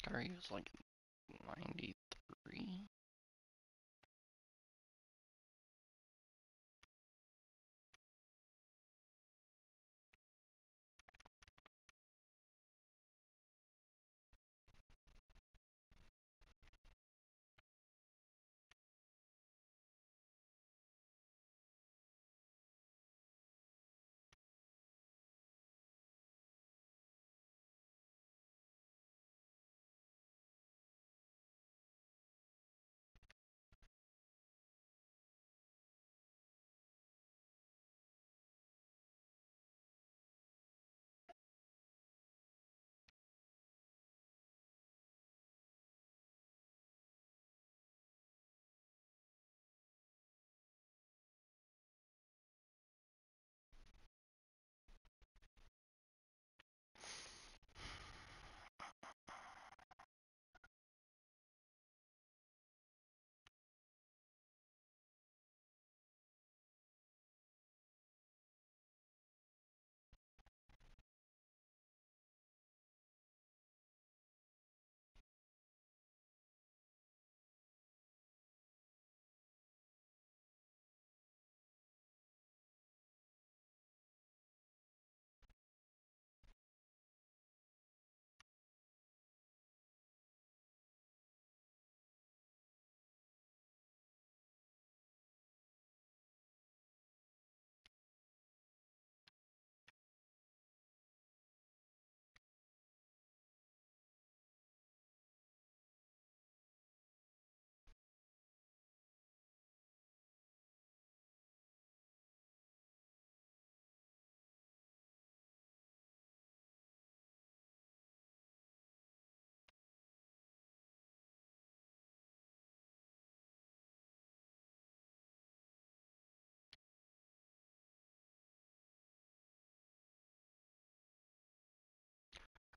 Curry was like 93.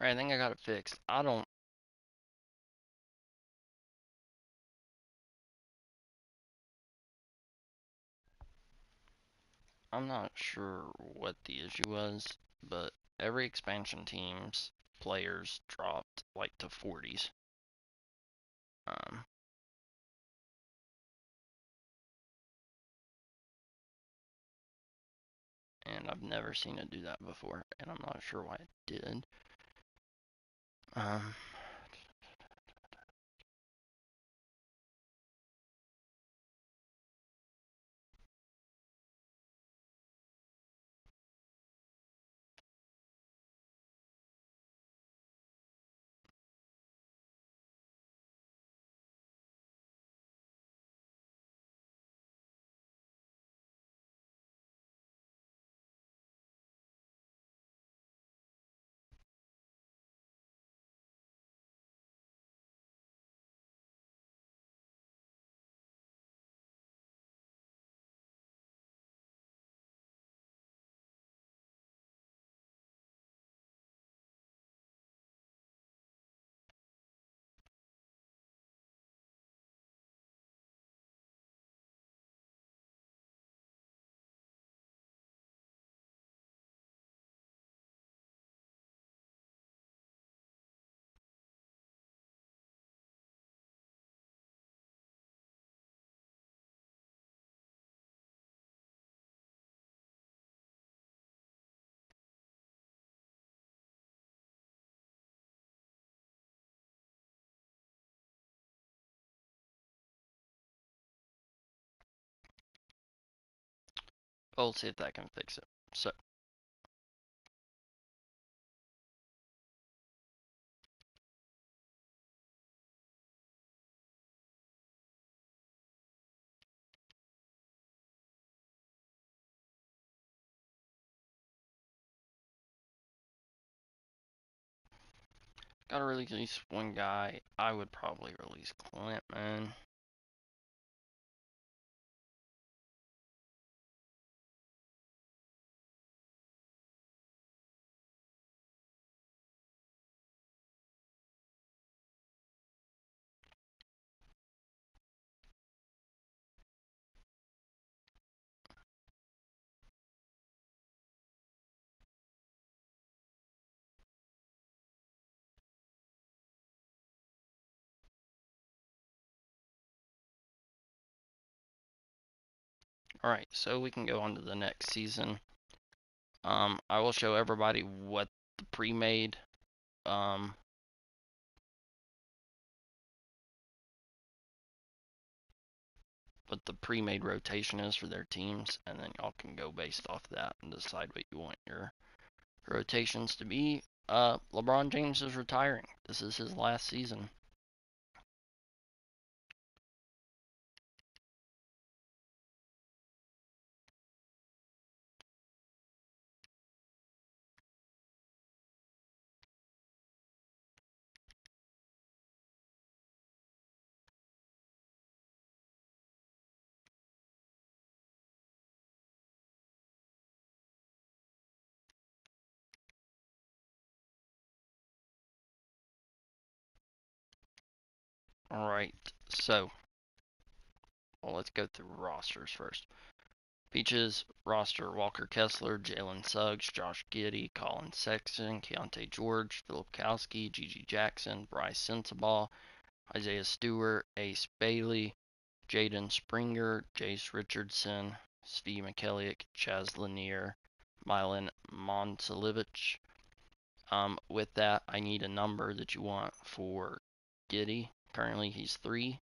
Alright, I think I got it fixed. I'm not sure what the issue was, but every expansion team's players dropped like to 40s. Um, and I've never seen it do that before, and I'm not sure why it did. Um, We'll see if that can fix it. So, gotta release one guy. I would probably release Clint, man. Alright, so we can go on to the next season. I will show everybody what the pre-made rotation is for their teams, and then y'all can go based off that and decide what you want your rotations to be. LeBron James is retiring. This is his last season. Alright, so let's go through rosters first. Peaches roster: Walker Kessler, Jalen Suggs, Josh Giddey, Colin Sexton, Keontae George, Philip Kowski, Gigi Jackson, Bryce Sensabaugh, Isaiah Stewart, Ace Bailey, Jaden Springer, Jace Richardson, Steve McKellick, Chaz Lanier, Milan Montalivich. With that, I need a number that you want for Giddey. Currently, he's 3.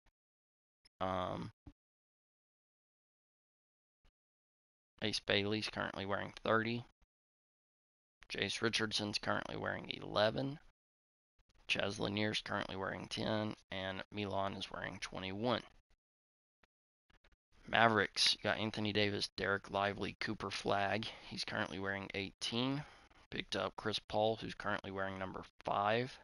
Ace Bailey's currently wearing 30. Jace Richardson's currently wearing 11. Chaz Lanier's currently wearing 10. And Milan is wearing 21. Mavericks, you got Anthony Davis, Derek Lively, Cooper Flagg. He's currently wearing 18. Picked up Chris Paul, who's currently wearing number 5.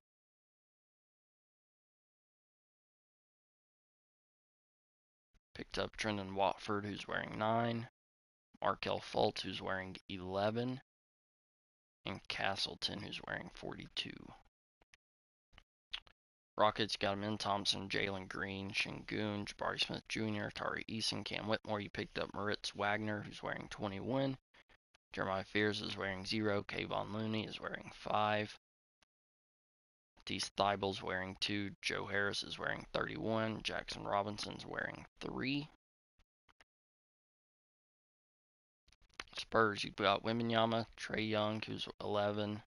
Picked up Trendon Watford, who's wearing 9. Markelle Fultz, who's wearing 11. And Castleton, who's wearing 42. Rockets got Amen Thompson, Jalen Green, Şengün, Jabari Smith Jr., Tari Eason, Cam Whitmore. You picked up Moritz Wagner, who's wearing 21. Jeremiah Fears is wearing 0. Kayvon Looney is wearing 5. Matisse Thybulle's wearing 2. Joe Harris is wearing 31. Jackson Robinson's wearing 3. Spurs, you got Wembanyama, Trae Young, who's 11.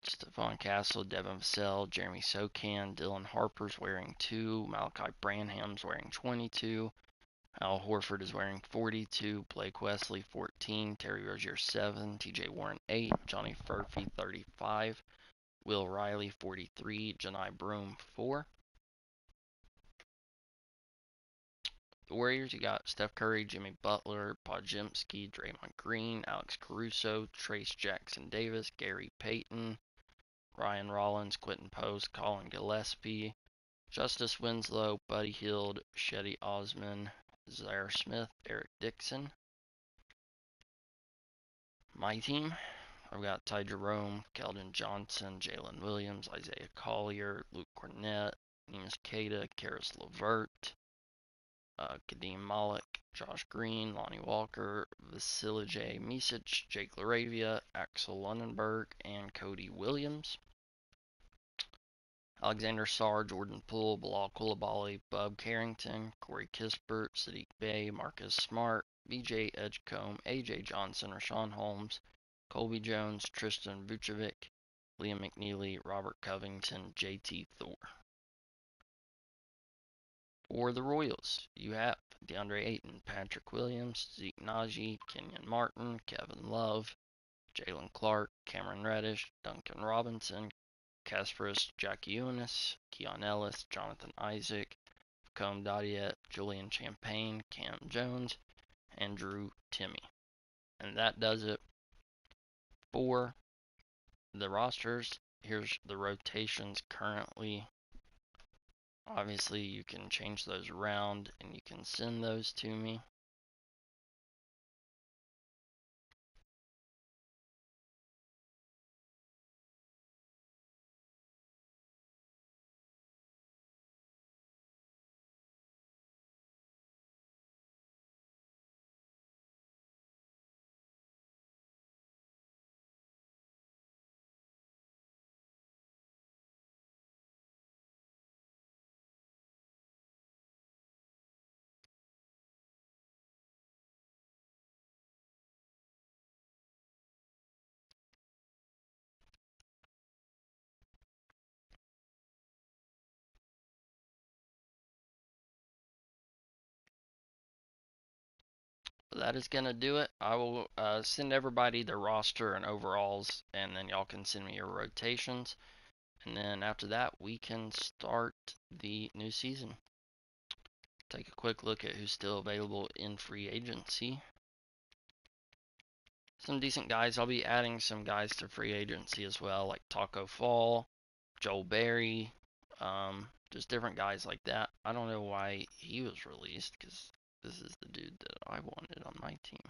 Stephon Castle, Devin Vassell, Jeremy Sochan, Dylan Harper's wearing 2. Malachi Branham's wearing 22. Al Horford is wearing 42. Blake Wesley 14. Terry Rozier 7. TJ Warren 8. Johnny Furphy 35. Will Riley 43. Janai Broome 4. The Warriors, you got Steph Curry, Jimmy Butler, Podziemski, Draymond Green, Alex Caruso, Trace Jackson Davis, Gary Payton, Ryan Rollins, Quentin Post, Colin Gillespie, Justice Winslow, Buddy Hield, Shetty Osman, Zaire Smith, Eric Dixon. My team, I've got Ty Jerome, Keldon Johnson, Jalen Williams, Isaiah Collier, Luke Cornett, Enos Queta, Karis LeVert, Kadeem Malik, Josh Green, Lonnie Walker, Vasilije Micic, Jake LaRavia, Axel Lundenberg, and Cody Williams. Alexander Sarr, Jordan Poole, Bilal Coulibaly, Bub Carrington, Corey Kispert, Sadiq Bey, Marcus Smart, BJ Edgecombe, AJ Johnson, Rashawn Holmes, Colby Jones, Tristan Vucevic, Liam McNeely, Robert Covington, JT Thor. For the Royals, you have DeAndre Ayton, Patrick Williams, Zeke Naji, Kenyon Martin, Kevin Love, Jalen Clark, Cameron Reddish, Duncan Robinson, Kasparis Jacquiunas, Keon Ellis, Jonathan Isaac, Combe Dadiet, Julian Champagne, Cam Jones, and Drew Timme. And that does it for the rosters. Here's the rotations currently. Obviously, you can change those around and you can send those to me. That is going to do it. I will send everybody their roster and overalls, and then y'all can send me your rotations. And then after that, we can start the new season. Take a quick look at who's still available in free agency. Some decent guys. I'll be adding some guys to free agency as well, like Taco Fall, Joel Berry, just different guys like that. I don't know why he was released, because this is the dude that I wanted on my team.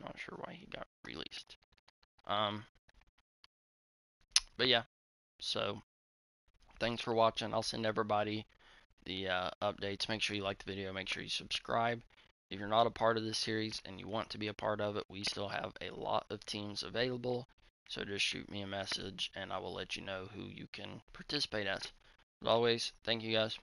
Not sure why he got released. But yeah, so thanks for watching. I'll send everybody the updates. Make sure you like the video. Make sure you subscribe. If you're not a part of this series and you want to be a part of it, we still have a lot of teams available. So just shoot me a message and I will let you know who you can participate as. As always, thank you guys.